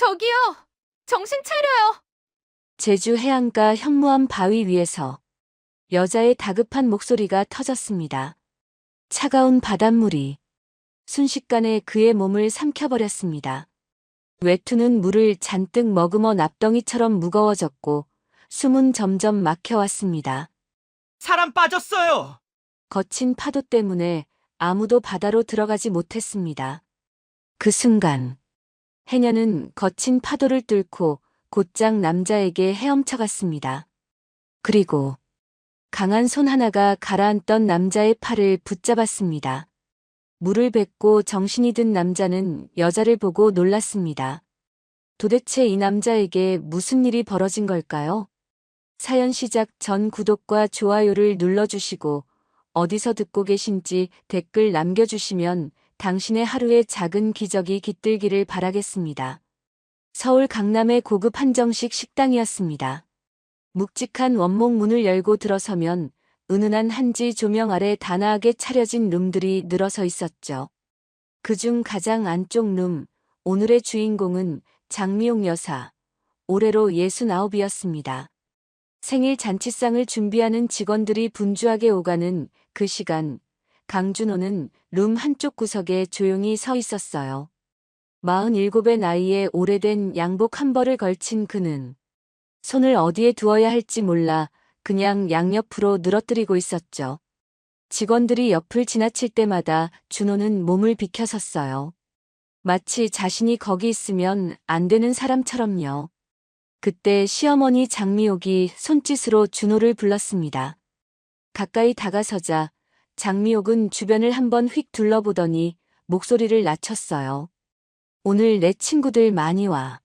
저기요! 정신 차려요! 제주 해안가 현무암 바위 위에서 여자의 다급한 목소리가 터졌습니다. 차가운 바닷물이 순식간에 그의 몸을 삼켜버렸습니다. 외투는 물을 잔뜩 머금어 납덩이처럼 무거워졌고 숨은 점점 막혀왔습니다. 사람 빠졌어요! 거친 파도 때문에 아무도 바다로 들어가지 못했습니다. 그 순간 해녀는 거친 파도를 뚫고 곧장 남자에게 헤엄쳐갔습니다. 그리고 강한 손 하나가 가라앉던 남자의 팔을 붙잡았습니다. 물을 뱉고 정신이 든 남자는 여자를 보고 놀랐습니다. 도대체 이 남자에게 무슨 일이 벌어진 걸까요? 사연 시작 전 구독과 좋아요를 눌러주시고 어디서 듣고 계신지 댓글 남겨주시면 당신의 하루에 작은 기적이 깃들기를 바라겠습니다. 서울 강남의 고급 한정식 식당이었습니다. 묵직한 원목 문을 열고 들어서면 은은한 한지 조명 아래 단아하게 차려진 룸들이 늘어서 있었죠. 그중 가장 안쪽 룸, 오늘의 주인공은 장미옥 여사, 올해로 69이었습니다. 생일 잔치상을 준비하는 직원들이 분주하게 오가는 그 시간, 강준호는 룸 한쪽 구석에 조용히 서 있었어요. 47의 나이에 오래된 양복 한 벌을 걸친 그는 손을 어디에 두어야 할지 몰라 그냥 양옆으로 늘어뜨리고 있었죠. 직원들이 옆을 지나칠 때마다 준호는 몸을 비켜섰어요. 마치 자신이 거기 있으면 안 되는 사람처럼요. 그때 시어머니 장미옥이 손짓으로 준호를 불렀습니다. 가까이 다가서자 장미옥은 주변을 한번 휙 둘러보더니 목소리를 낮췄어요. 오늘 내 친구들 많이 와.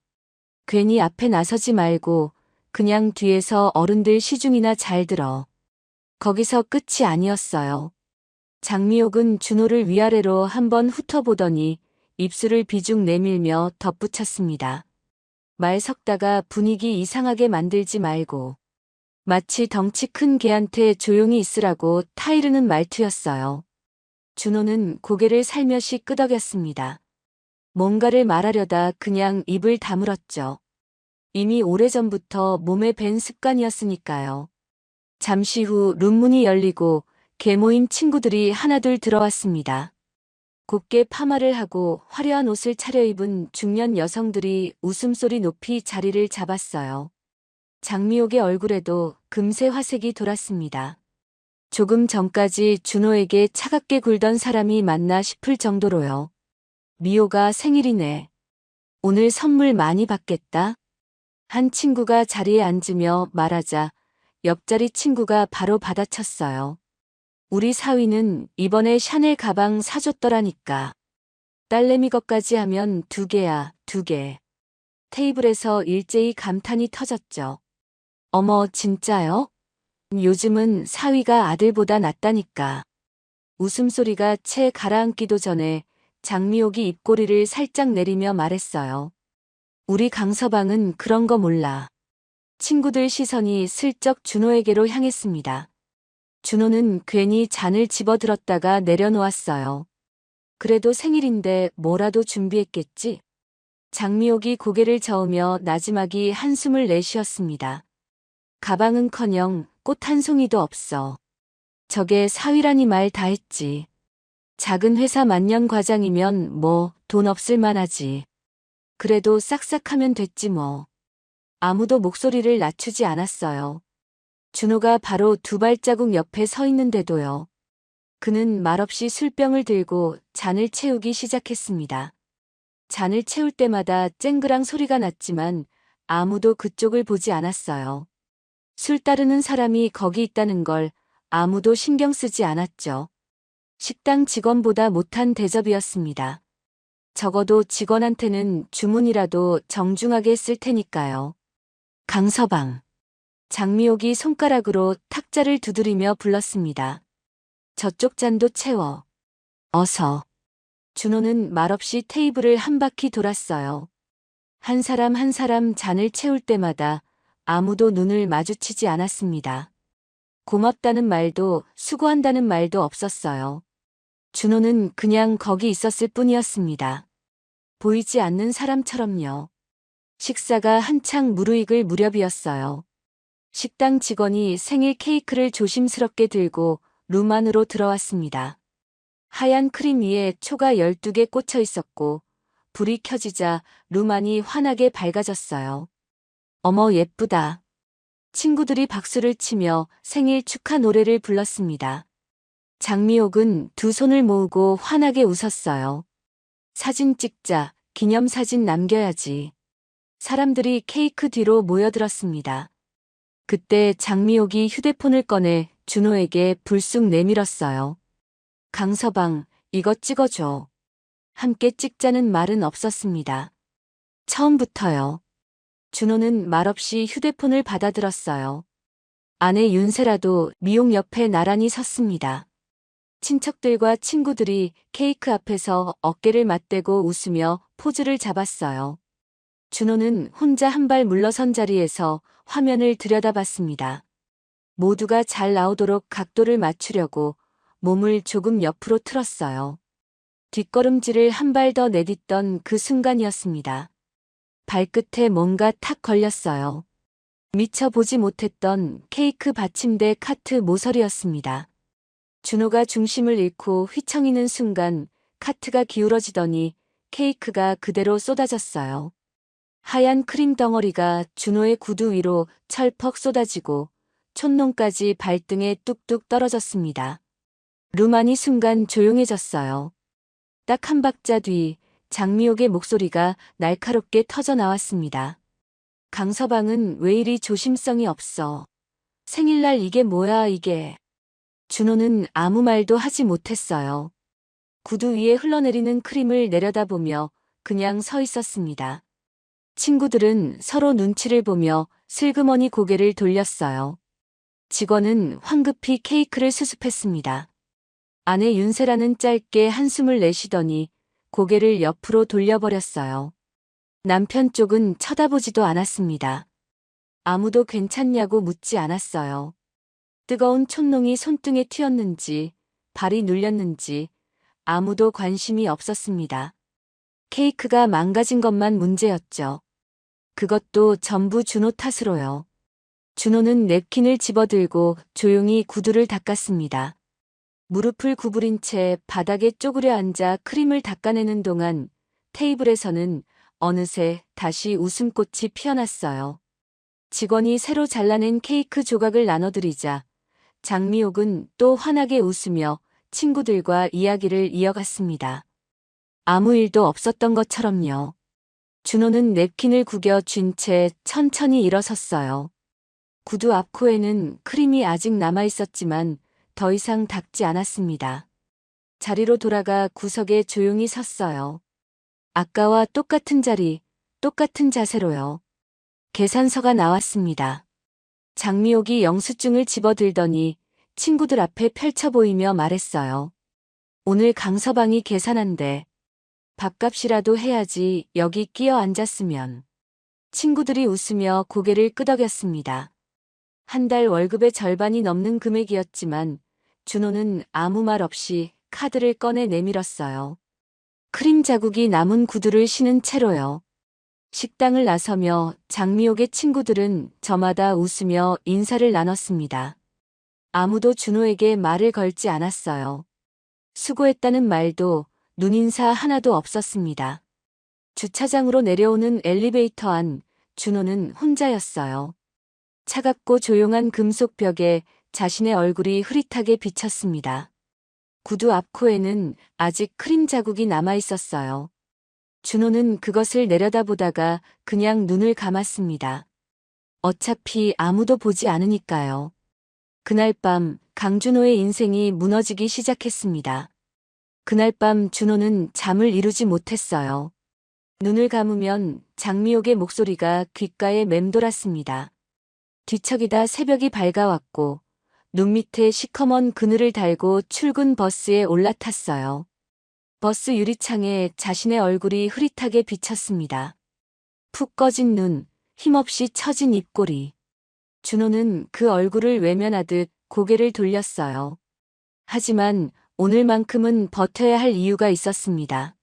괜히 앞에 나서지 말고 그냥 뒤에서 어른들 시중이나 잘 들어. 거기서 끝이 아니었어요. 장미옥은 준호를 위아래로 한번 훑어보더니 입술을 비죽 내밀며 덧붙였습니다. 말 섞다가 분위기 이상하게 만들지 말고. 마치 덩치 큰 개한테 조용히 있으라고 타이르는 말투였어요. 준호는 고개를 살며시 끄덕였습니다. 뭔가를 말하려다 그냥 입을 다물었죠. 이미 오래전부터 몸에 밴 습관이었으니까요. 잠시 후 룸문이 열리고 개모임 친구들이 하나둘 들어왔습니다. 곱게 파마를 하고 화려한 옷을 차려입은 중년 여성들이 웃음소리 높이 자리를 잡았어요. 장미옥의 얼굴에도 금세 화색이 돌았습니다. 조금 전까지 준호에게 차갑게 굴던 사람이 맞나 싶을 정도로요. 미호가 생일이네. 오늘 선물 많이 받겠다. 한 친구가 자리에 앉으며 말하자 옆자리 친구가 바로 받아쳤어요. 우리 사위는 이번에 샤넬 가방 사줬더라니까. 딸내미 것까지 하면 2개야, 2개. 테이블에서 일제히 감탄이 터졌죠. 어머, 진짜요? 요즘은 사위가 아들보다 낫다니까. 웃음소리가 채 가라앉기도 전에 장미옥이 입꼬리를 살짝 내리며 말했어요. 우리 강서방은 그런 거 몰라. 친구들 시선이 슬쩍 준호에게로 향했습니다. 준호는 괜히 잔을 집어들었다가 내려놓았어요. 그래도 생일인데 뭐라도 준비했겠지? 장미옥이 고개를 저으며 나지막이 한숨을 내쉬었습니다. 가방은커녕 꽃 한 송이도 없어. 저게 사위라니 말 다 했지. 작은 회사 만년 과장이면 뭐 돈 없을 만하지. 그래도 싹싹하면 됐지 뭐. 아무도 목소리를 낮추지 않았어요. 준호가 바로 2발자국 옆에 서 있는데도요. 그는 말없이 술병을 들고 잔을 채우기 시작했습니다. 잔을 채울 때마다 쨍그랑 소리가 났지만 아무도 그쪽을 보지 않았어요. 술 따르는 사람이 거기 있다는 걸 아무도 신경 쓰지 않았죠. 식당 직원보다 못한 대접이었습니다. 적어도 직원한테는 주문이라도 정중하게 쓸 테니까요. 강서방. 장미옥이 손가락으로 탁자를 두드리며 불렀습니다. 저쪽 잔도 채워. 어서. 준호는 말없이 테이블을 한 바퀴 돌았어요. 한 사람 한 사람 잔을 채울 때마다 아무도 눈을 마주치지 않았습니다. 고맙다는 말도 수고한다는 말도 없었어요. 준호는 그냥 거기 있었을 뿐이었습니다. 보이지 않는 사람처럼요. 식사가 한창 무르익을 무렵이었어요. 식당 직원이 생일 케이크를 조심스럽게 들고 룸 안으로 들어왔습니다. 하얀 크림 위에 초가 12개 꽂혀 있었고 불이 켜지자 룸 안이 환하게 밝아졌어요. 어머 예쁘다. 친구들이 박수를 치며 생일 축하 노래를 불렀습니다. 장미옥은 두 손을 모으고 환하게 웃었어요. 사진 찍자, 기념사진 남겨야지. 사람들이 케이크 뒤로 모여들었습니다. 그때 장미옥이 휴대폰을 꺼내 준호에게 불쑥 내밀었어요. 강서방, 이거 찍어줘. 함께 찍자는 말은 없었습니다. 처음부터요. 준호는 말없이 휴대폰을 받아들었어요. 아내 윤세라도 미옥 옆에 나란히 섰습니다. 친척들과 친구들이 케이크 앞에서 어깨를 맞대고 웃으며 포즈를 잡았어요. 준호는 혼자 한 발 물러선 자리에서 화면을 들여다봤습니다. 모두가 잘 나오도록 각도를 맞추려고 몸을 조금 옆으로 틀었어요. 뒷걸음질을 한 발 더 내딛던 그 순간이었습니다. 발끝에 뭔가 탁 걸렸어요. 미처 보지 못했던 케이크 받침대 카트 모서리였습니다. 준호가 중심을 잃고 휘청이는 순간 카트가 기울어지더니 케이크가 그대로 쏟아졌어요. 하얀 크림 덩어리가 준호의 구두 위로 철퍽 쏟아지고 촛농까지 발등에 뚝뚝 떨어졌습니다. 룸 안이 순간 조용해졌어요. 딱 한 박자 뒤 장미옥의 목소리가 날카롭게 터져 나왔습니다. 강서방은 왜 이리 조심성이 없어. 생일날 이게 뭐야 이게. 준호는 아무 말도 하지 못했어요. 구두 위에 흘러내리는 크림을 내려다보며 그냥 서 있었습니다. 친구들은 서로 눈치를 보며 슬그머니 고개를 돌렸어요. 직원은 황급히 케이크를 수습했습니다. 아내 윤세라는 짧게 한숨을 내쉬더니 고개를 옆으로 돌려버렸어요. 남편 쪽은 쳐다보지도 않았습니다. 아무도 괜찮냐고 묻지 않았어요. 뜨거운 촛농이 손등에 튀었는지 발이 눌렸는지 아무도 관심이 없었습니다. 케이크가 망가진 것만 문제였죠. 그것도 전부 준호 탓으로요. 준호는 냅킨을 집어들고 조용히 구두를 닦았습니다. 무릎을 구부린 채 바닥에 쪼그려 앉아 크림을 닦아내는 동안 테이블에서는 어느새 다시 웃음꽃이 피어났어요. 직원이 새로 잘라낸 케이크 조각을 나눠드리자 장미옥은 또 환하게 웃으며 친구들과 이야기를 이어갔습니다. 아무 일도 없었던 것처럼요. 준호는 냅킨을 구겨 쥔 채 천천히 일어섰어요. 구두 앞코에는 크림이 아직 남아있었지만 더 이상 닦지 않았습니다. 자리로 돌아가 구석에 조용히 섰어요. 아까와 똑같은 자리, 똑같은 자세로요. 계산서가 나왔습니다. 장미옥이 영수증을 집어들더니 친구들 앞에 펼쳐 보이며 말했어요. 오늘 강서방이 계산한대. 밥값이라도 해야지 여기 끼어 앉았으면. 친구들이 웃으며 고개를 끄덕였습니다. 한 달 월급의 절반이 넘는 금액이었지만 준호는 아무 말 없이 카드를 꺼내 내밀었어요. 크림 자국이 남은 구두를 신은 채로요. 식당을 나서며 장미옥의 친구들은 저마다 웃으며 인사를 나눴습니다. 아무도 준호에게 말을 걸지 않았어요. 수고했다는 말도 눈인사 하나도 없었습니다. 주차장으로 내려오는 엘리베이터 안 준호는 혼자였어요. 차갑고 조용한 금속 벽에 자신의 얼굴이 흐릿하게 비쳤습니다. 구두 앞코에는 아직 크림 자국이 남아 있었어요. 준호는 그것을 내려다보다가 그냥 눈을 감았습니다. 어차피 아무도 보지 않으니까요. 그날 밤 강준호의 인생이 무너지기 시작했습니다. 그날 밤 준호는 잠을 이루지 못했어요. 눈을 감으면 장미옥의 목소리가 귓가에 맴돌았습니다. 뒤척이다 새벽이 밝아왔고 눈 밑에 시커먼 그늘을 달고 출근 버스에 올라탔어요. 버스 유리창에 자신의 얼굴이 흐릿하게 비쳤습니다. 푹 꺼진 눈, 힘없이 처진 입꼬리. 준호는 그 얼굴을 외면하듯 고개를 돌렸어요. 하지만 오늘만큼은 버텨야 할 이유가 있었습니다.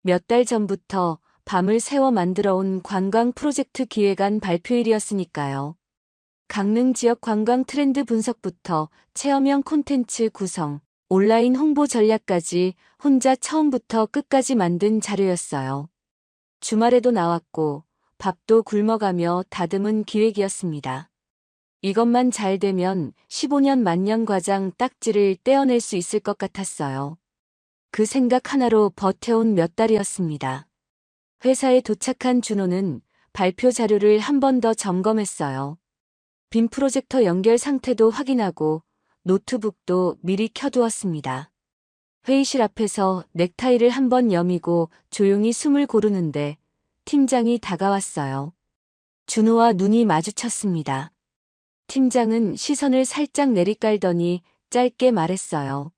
몇 달 전부터 밤을 새워 만들어 온 관광 프로젝트 기획안 발표일이었으니까요. 강릉 지역 관광 트렌드 분석부터 체험형 콘텐츠 구성, 온라인 홍보 전략까지 혼자 처음부터 끝까지 만든 자료였어요. 주말에도 나왔고 밥도 굶어가며 다듬은 기획이었습니다. 이것만 잘 되면 15년 만년 과장 딱지를 떼어낼 수 있을 것 같았어요. 그 생각 하나로 버텨온 몇 달이었습니다. 회사에 도착한 준호는 발표 자료를 한 번 더 점검했어요. 빔 프로젝터 연결 상태도 확인하고 노트북도 미리 켜두었습니다. 회의실 앞에서 넥타이를 한 번 여미고 조용히 숨을 고르는데 팀장이 다가왔어요. 준호와 눈이 마주쳤습니다. 팀장은 시선을 살짝 내리깔더니 짧게 말했어요.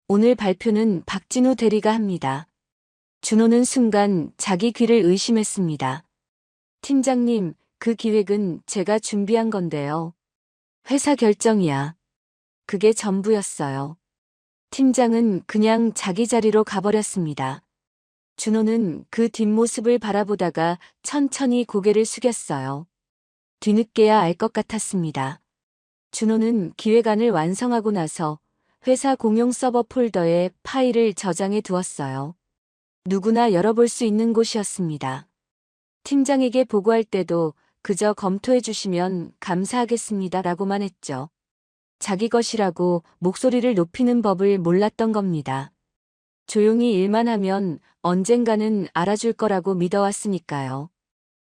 오늘 발표는 박진우 대리가 합니다. 준호는 순간 자기 귀를 의심했습니다. 팀장님, 그 기획은 제가 준비한 건데요. 회사 결정이야. 그게 전부였어요. 팀장은 그냥 자기 자리로 가버렸습니다. 준호는 그 뒷모습을 바라보다가 천천히 고개를 숙였어요. 뒤늦게야 알 것 같았습니다. 준호는 기획안을 완성하고 나서 회사 공용 서버 폴더에 파일을 저장해 두었어요. 누구나 열어볼 수 있는 곳이었습니다. 팀장에게 보고할 때도 그저 검토해 주시면 감사하겠습니다 라고만 했죠. 자기 것이라고 목소리를 높이는 법을 몰랐던 겁니다. 조용히 일만 하면 언젠가는 알아줄 거라고 믿어왔으니까요.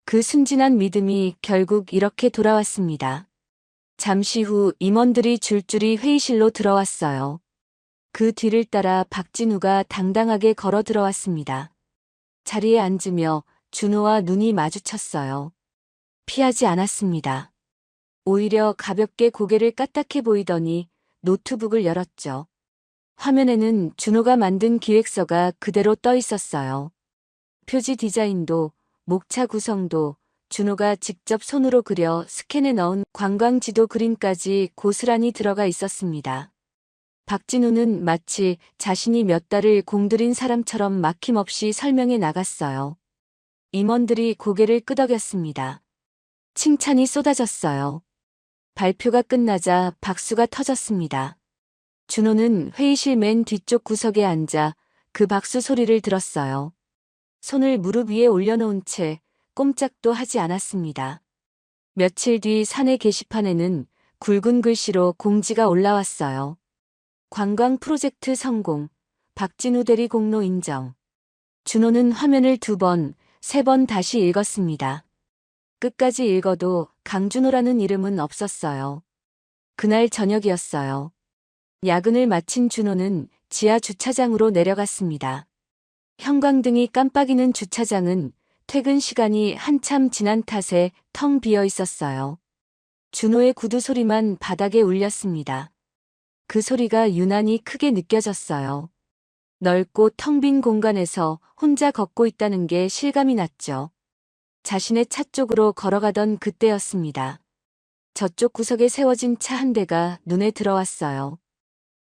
그 순진한 믿음이 결국 이렇게 돌아왔습니다. 잠시 후 임원들이 줄줄이 회의실로 들어왔어요. 그 뒤를 따라 박진우가 당당하게 걸어 들어왔습니다. 자리에 앉으며 준호와 눈이 마주쳤어요. 피하지 않았습니다. 오히려 가볍게 고개를 까딱해 보이더니 노트북을 열었죠. 화면에는 준호가 만든 기획서가 그대로 떠 있었어요. 표지 디자인도 목차 구성도 준호가 직접 손으로 그려 스캔해 넣은 관광지도 그림까지 고스란히 들어가 있었습니다. 박진우는 마치 자신이 몇 달을 공들인 사람처럼 막힘없이 설명해 나갔어요. 임원들이 고개를 끄덕였습니다. 칭찬이 쏟아졌어요. 발표가 끝나자 박수가 터졌습니다. 준호는 회의실 맨 뒤쪽 구석에 앉아 그 박수 소리를 들었어요. 손을 무릎 위에 올려놓은 채 꼼짝도 하지 않았습니다. 며칠 뒤 사내 게시판에는 굵은 글씨로 공지가 올라왔어요. 관광 프로젝트 성공, 박진우 대리 공로 인정. 준호는 화면을 2번, 3번 다시 읽었습니다. 끝까지 읽어도 강준호라는 이름은 없었어요. 그날 저녁이었어요. 야근을 마친 준호는 지하 주차장으로 내려갔습니다. 형광등이 깜빡이는 주차장은 퇴근 시간이 한참 지난 탓에 텅 비어 있었어요. 준호의 구두 소리만 바닥에 울렸습니다. 그 소리가 유난히 크게 느껴졌어요. 넓고 텅 빈 공간에서 혼자 걷고 있다는 게 실감이 났죠. 자신의 차 쪽으로 걸어가던 그때였습니다. 저쪽 구석에 세워진 차 한 대가 눈에 들어왔어요.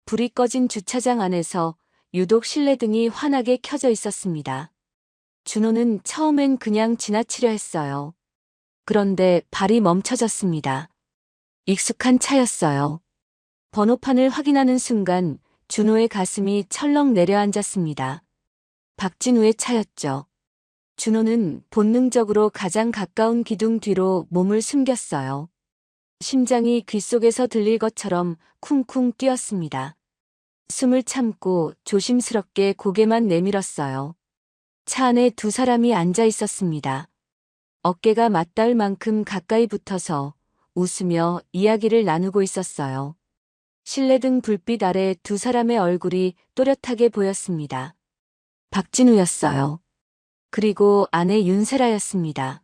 불이 꺼진 주차장 안에서 유독 실내등이 환하게 켜져 있었습니다. 준호는 처음엔 그냥 지나치려 했어요. 그런데 발이 멈춰졌습니다. 익숙한 차였어요. 번호판을 확인하는 순간 준호의 가슴이 철렁 내려앉았습니다. 박진우의 차였죠. 준호는 본능적으로 가장 가까운 기둥 뒤로 몸을 숨겼어요. 심장이 귓속에서 들릴 것처럼 쿵쿵 뛰었습니다. 숨을 참고 조심스럽게 고개만 내밀었어요. 차 안에 2사람이 앉아 있었습니다. 어깨가 맞닿을 만큼 가까이 붙어서 웃으며 이야기를 나누고 있었어요. 실내등 불빛 아래 2사람의 얼굴이 또렷하게 보였습니다. 박진우였어요. 그리고 아내 윤세라였습니다.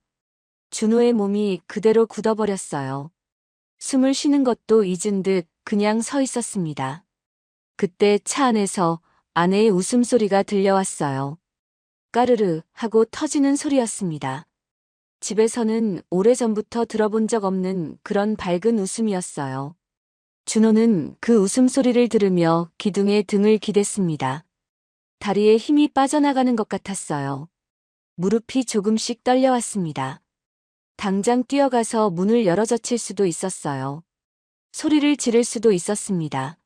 준호의 몸이 그대로 굳어버렸어요. 숨을 쉬는 것도 잊은 듯 그냥 서 있었습니다. 그때 차 안에서 아내의 웃음소리가 들려왔어요. 까르르 하고 터지는 소리였습니다. 집에서는 오래전부터 들어본 적 없는 그런 밝은 웃음이었어요. 준호는 그 웃음소리를 들으며 기둥에 등을 기댔습니다. 다리에 힘이 빠져나가는 것 같았어요. 무릎이 조금씩 떨려왔습니다. 당장 뛰어가서 문을 열어젖힐 수도 있었어요. 소리를 지를 수도 있었습니다.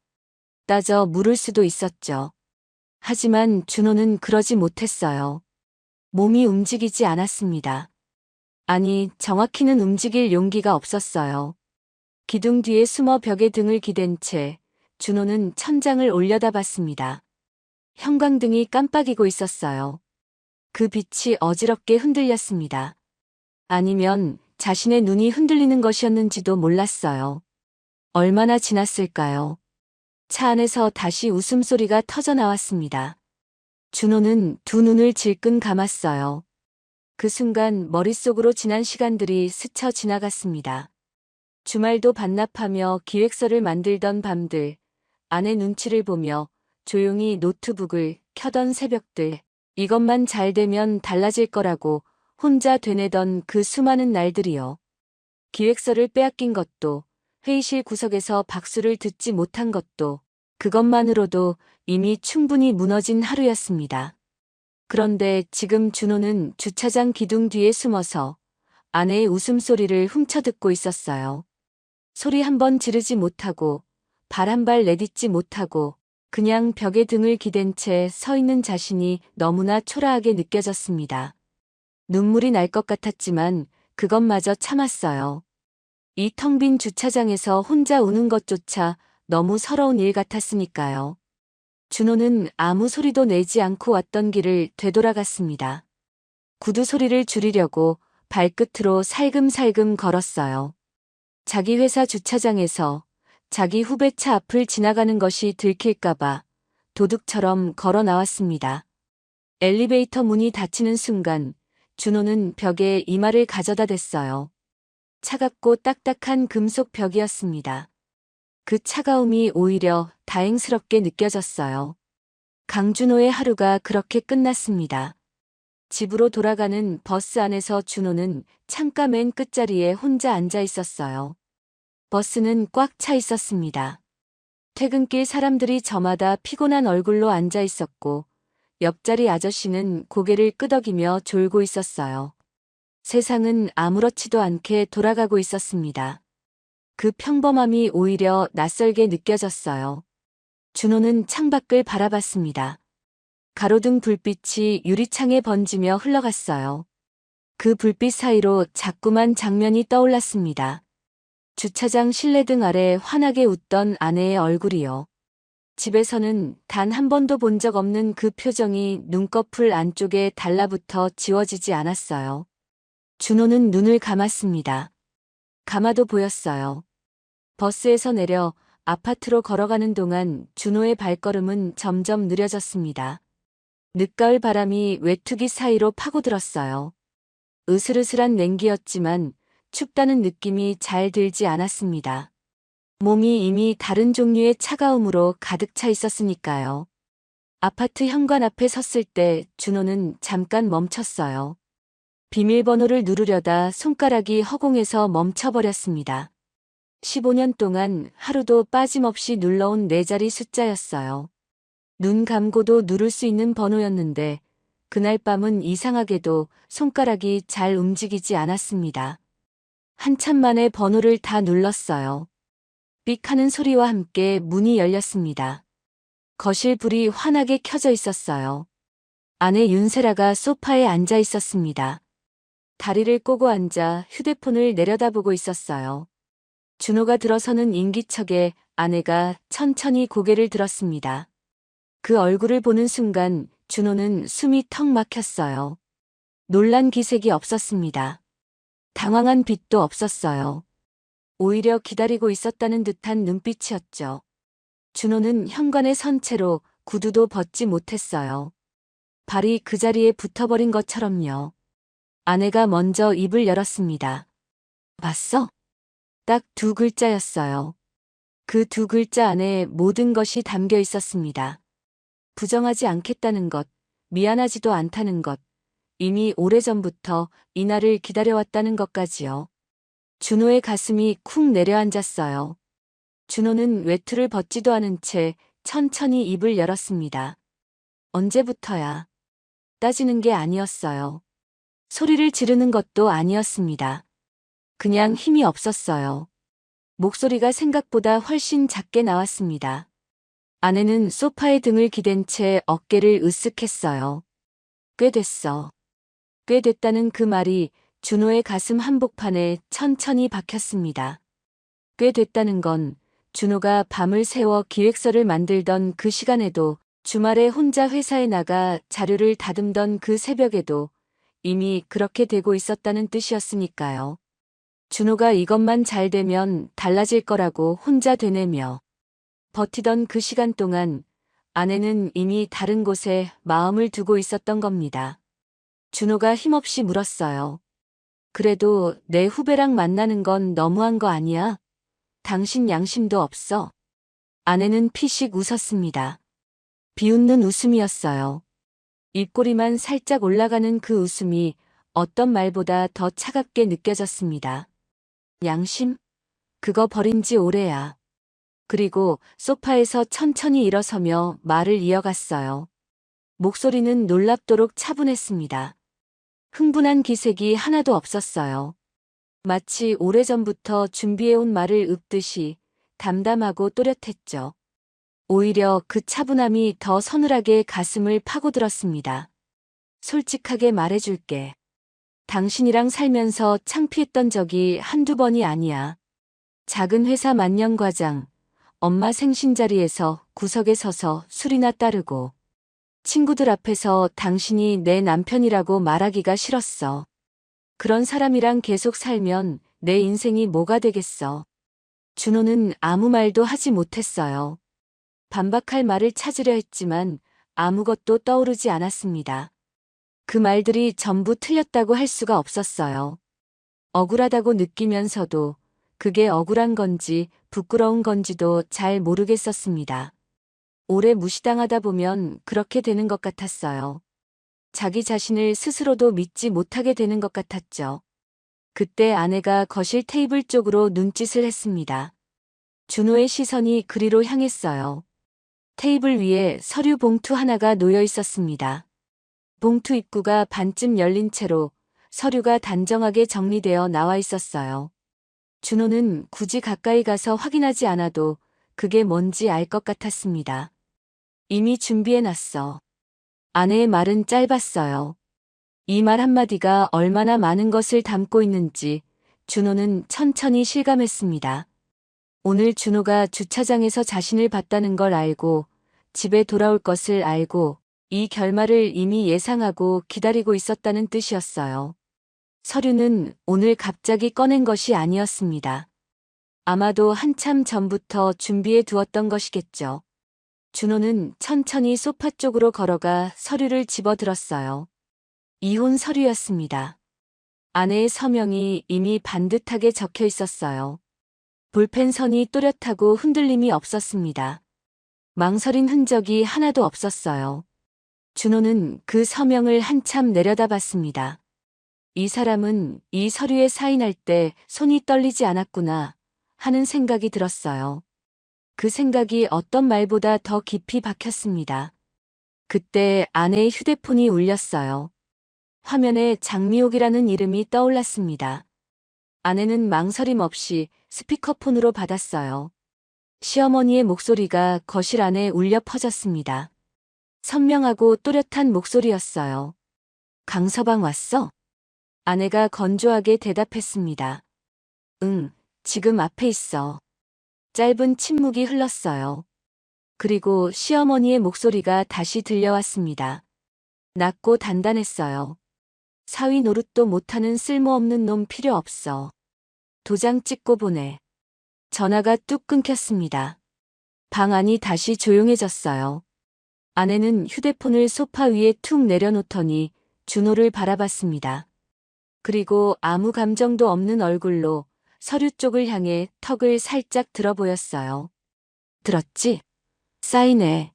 따져 물을 수도 있었죠. 하지만 준호는 그러지 못했어요. 몸이 움직이지 않았습니다. 아니, 정확히는 움직일 용기가 없었어요. 기둥 뒤에 숨어 벽에 등을 기댄 채 준호는 천장을 올려다봤습니다. 형광등이 깜빡이고 있었어요. 그 빛이 어지럽게 흔들렸습니다. 아니면 자신의 눈이 흔들리는 것이었는지도 몰랐어요. 얼마나 지났을까요? 차 안에서 다시 웃음소리가 터져 나왔습니다. 준호는 두 눈을 질끈 감았어요. 그 순간 머릿속으로 지난 시간들이 스쳐 지나갔습니다. 주말도 반납하며 기획서를 만들던 밤들, 아내 눈치를 보며 조용히 노트북을 켜던 새벽들, 이것만 잘 되면 달라질 거라고 혼자 되뇌던 그 수많은 날들이요. 기획서를 빼앗긴 것도, 회의실 구석에서 박수를 듣지 못한 것도, 그것만으로도 이미 충분히 무너진 하루였습니다. 그런데 지금 준호는 주차장 기둥 뒤에 숨어서 아내의 웃음소리를 훔쳐듣고 있었어요. 소리 한 번 지르지 못하고, 발 한 발 내딛지 못하고, 그냥 벽에 등을 기댄 채 서 있는 자신이 너무나 초라하게 느껴졌습니다. 눈물이 날 것 같았지만 그것마저 참았어요. 이 텅 빈 주차장에서 혼자 우는 것조차 너무 서러운 일 같았으니까요. 준호는 아무 소리도 내지 않고 왔던 길을 되돌아갔습니다. 구두 소리를 줄이려고 발끝으로 살금살금 걸었어요. 자기 회사 주차장에서 자기 후배차 앞을 지나가는 것이 들킬까봐 도둑처럼 걸어 나왔습니다. 엘리베이터 문이 닫히는 순간 준호는 벽에 이마를 가져다 댔어요. 차갑고 딱딱한 금속 벽이었습니다. 그 차가움이 오히려 다행스럽게 느껴졌어요. 강준호의 하루가 그렇게 끝났습니다. 집으로 돌아가는 버스 안에서 준호는 창가 맨 끝자리에 혼자 앉아 있었어요. 버스는 꽉 차 있었습니다. 퇴근길 사람들이 저마다 피곤한 얼굴로 앉아 있었고 옆자리 아저씨는 고개를 끄덕이며 졸고 있었어요. 세상은 아무렇지도 않게 돌아가고 있었습니다. 그 평범함이 오히려 낯설게 느껴졌어요. 준호는 창밖을 바라봤습니다. 가로등 불빛이 유리창에 번지며 흘러갔어요. 그 불빛 사이로 자꾸만 장면이 떠올랐습니다. 주차장 실내등 아래 환하게 웃던 아내의 얼굴이요. 집에서는 단 한 번도 본 적 없는 그 표정이 눈꺼풀 안쪽에 달라붙어 지워지지 않았어요. 준호는 눈을 감았습니다. 감아도 보였어요. 버스에서 내려 아파트로 걸어가는 동안 준호의 발걸음은 점점 느려졌습니다. 늦가을 바람이 외투기 사이로 파고들었어요. 으슬으슬한 냉기였지만 춥다는 느낌이 잘 들지 않았습니다. 몸이 이미 다른 종류의 차가움으로 가득 차 있었으니까요. 아파트 현관 앞에 섰을 때 준호는 잠깐 멈췄어요. 비밀번호를 누르려다 손가락이 허공에서 멈춰버렸습니다. 15년 동안 하루도 빠짐없이 눌러온 4자리 숫자였어요. 눈 감고도 누를 수 있는 번호였는데 그날 밤은 이상하게도 손가락이 잘 움직이지 않았습니다. 한참 만에 번호를 다 눌렀어요. 삑 하는 소리와 함께 문이 열렸습니다. 거실 불이 환하게 켜져 있었어요. 아내 윤세라가 소파에 앉아 있었습니다. 다리를 꼬고 앉아 휴대폰을 내려다보고 있었어요. 준호가 들어서는 인기척에 아내가 천천히 고개를 들었습니다. 그 얼굴을 보는 순간 준호는 숨이 턱 막혔어요. 놀란 기색이 없었습니다. 당황한 빛도 없었어요. 오히려 기다리고 있었다는 듯한 눈빛이었죠. 준호는 현관에 선 채로 구두도 벗지 못했어요. 발이 그 자리에 붙어버린 것처럼요. 아내가 먼저 입을 열었습니다. 봤어? 딱 2글자였어요. 그 2글자 안에 모든 것이 담겨 있었습니다. 부정하지 않겠다는 것, 미안하지도 않다는 것, 이미 오래전부터 이날을 기다려왔다는 것까지요. 준호의 가슴이 쿵 내려앉았어요. 준호는 외투를 벗지도 않은 채 천천히 입을 열었습니다. 언제부터야? 따지는 게 아니었어요. 소리를 지르는 것도 아니었습니다. 그냥 힘이 없었어요. 목소리가 생각보다 훨씬 작게 나왔습니다. 아내는 소파에 등을 기댄 채 어깨를 으쓱했어요. 꽤 됐어. 꽤 됐다는 그 말이 준호의 가슴 한복판에 천천히 박혔습니다. 꽤 됐다는 건 준호가 밤을 새워 기획서를 만들던 그 시간에도, 주말에 혼자 회사에 나가 자료를 다듬던 그 새벽에도 이미 그렇게 되고 있었다는 뜻이었으니까요. 준호가 이것만 잘 되면 달라질 거라고 혼자 되뇌며 버티던 그 시간 동안 아내는 이미 다른 곳에 마음을 두고 있었던 겁니다. 준호가 힘없이 물었어요. 그래도 내 후배랑 만나는 건 너무한 거 아니야? 당신 양심도 없어? 아내는 피식 웃었습니다. 비웃는 웃음이었어요. 입꼬리만 살짝 올라가는 그 웃음이 어떤 말보다 더 차갑게 느껴졌습니다. 양심? 그거 버린 지 오래야. 그리고 소파에서 천천히 일어서며 말을 이어갔어요. 목소리는 놀랍도록 차분했습니다. 흥분한 기색이 하나도 없었어요. 마치 오래전부터 준비해온 말을 읊듯이 담담하고 또렷했죠. 오히려 그 차분함이 더 서늘하게 가슴을 파고들었습니다. 솔직하게 말해줄게. 당신이랑 살면서 창피했던 적이 한두 번이 아니야. 작은 회사 만년과장, 엄마 생신 자리에서 구석에 서서 술이나 따르고, 친구들 앞에서 당신이 내 남편이라고 말하기가 싫었어. 그런 사람이랑 계속 살면 내 인생이 뭐가 되겠어. 준호는 아무 말도 하지 못했어요. 반박할 말을 찾으려 했지만 아무것도 떠오르지 않았습니다. 그 말들이 전부 틀렸다고 할 수가 없었어요. 억울하다고 느끼면서도 그게 억울한 건지 부끄러운 건지도 잘 모르겠었습니다. 오래 무시당하다 보면 그렇게 되는 것 같았어요. 자기 자신을 스스로도 믿지 못하게 되는 것 같았죠. 그때 아내가 거실 테이블 쪽으로 눈짓을 했습니다. 준호의 시선이 그리로 향했어요. 테이블 위에 서류 봉투 하나가 놓여 있었습니다. 봉투 입구가 반쯤 열린 채로 서류가 단정하게 정리되어 나와 있었어요. 준호는 굳이 가까이 가서 확인하지 않아도 그게 뭔지 알 것 같았습니다. 이미 준비해놨어. 아내의 말은 짧았어요. 이 말 한마디가 얼마나 많은 것을 담고 있는지 준호는 천천히 실감했습니다. 오늘 준호가 주차장에서 자신을 봤다는 걸 알고 집에 돌아올 것을 알고 이 결말을 이미 예상하고 기다리고 있었다는 뜻이었어요. 서류는 오늘 갑자기 꺼낸 것이 아니었습니다. 아마도 한참 전부터 준비해 두었던 것이겠죠. 준호는 천천히 소파 쪽으로 걸어가 서류를 집어들었어요. 이혼 서류였습니다. 아내의 서명이 이미 반듯하게 적혀 있었어요. 볼펜선이 또렷하고 흔들림이 없었습니다. 망설인 흔적이 하나도 없었어요. 준호는 그 서명을 한참 내려다봤습니다. 이 사람은 이 서류에 사인할 때 손이 떨리지 않았구나 하는 생각이 들었어요. 그 생각이 어떤 말보다 더 깊이 박혔습니다. 그때 아내의 휴대폰이 울렸어요. 화면에 장미옥이라는 이름이 떠올랐습니다. 아내는 망설임 없이 스피커폰으로 받았어요. 시어머니의 목소리가 거실 안에 울려 퍼졌습니다. 선명하고 또렷한 목소리였어요. 강서방 왔어? 아내가 건조하게 대답했습니다. 응, 지금 앞에 있어. 짧은 침묵이 흘렀어요. 그리고 시어머니의 목소리가 다시 들려왔습니다. 낮고 단단했어요. 사위 노릇도 못하는 쓸모없는 놈 필요 없어. 도장 찍고 보내. 전화가 뚝 끊겼습니다. 방 안이 다시 조용해졌어요. 아내는 휴대폰을 소파 위에 툭 내려놓더니 준호를 바라봤습니다. 그리고 아무 감정도 없는 얼굴로 서류 쪽을 향해 턱을 살짝 들어 보였어요. 들었지? 사인해.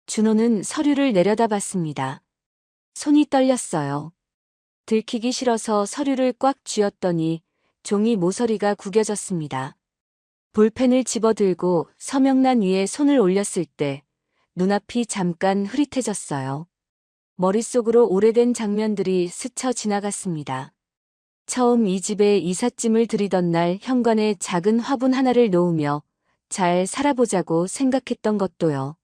준호는 서류를 내려다봤습니다. 손이 떨렸어요. 들키기 싫어서 서류를 꽉 쥐었더니 종이 모서리가 구겨졌습니다. 볼펜을 집어들고 서명란 위에 손을 올렸을 때 눈앞이 잠깐 흐릿해졌어요. 머릿속으로 오래된 장면들이 스쳐 지나갔습니다. 처음 이 집에 이삿짐을 들이던 날 현관에 작은 화분 하나를 놓으며 잘 살아보자고 생각했던 것도요.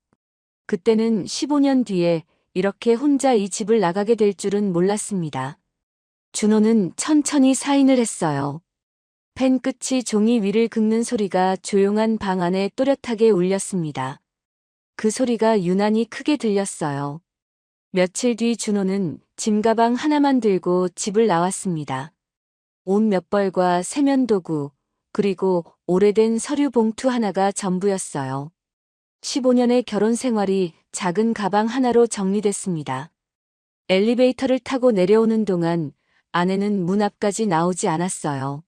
그때는 15년 뒤에 이렇게 혼자 이 집을 나가게 될 줄은 몰랐습니다. 준호는 천천히 사인을 했어요. 펜 끝이 종이 위를 긁는 소리가 조용한 방 안에 또렷하게 울렸습니다. 그 소리가 유난히 크게 들렸어요. 며칠 뒤 준호는 짐가방 하나만 들고 집을 나왔습니다. 옷 몇 벌과 세면도구, 그리고 오래된 서류 봉투 하나가 전부였어요. 15년의 결혼 생활이 작은 가방 하나로 정리됐습니다. 엘리베이터를 타고 내려오는 동안 아내는 문 앞까지 나오지 않았어요.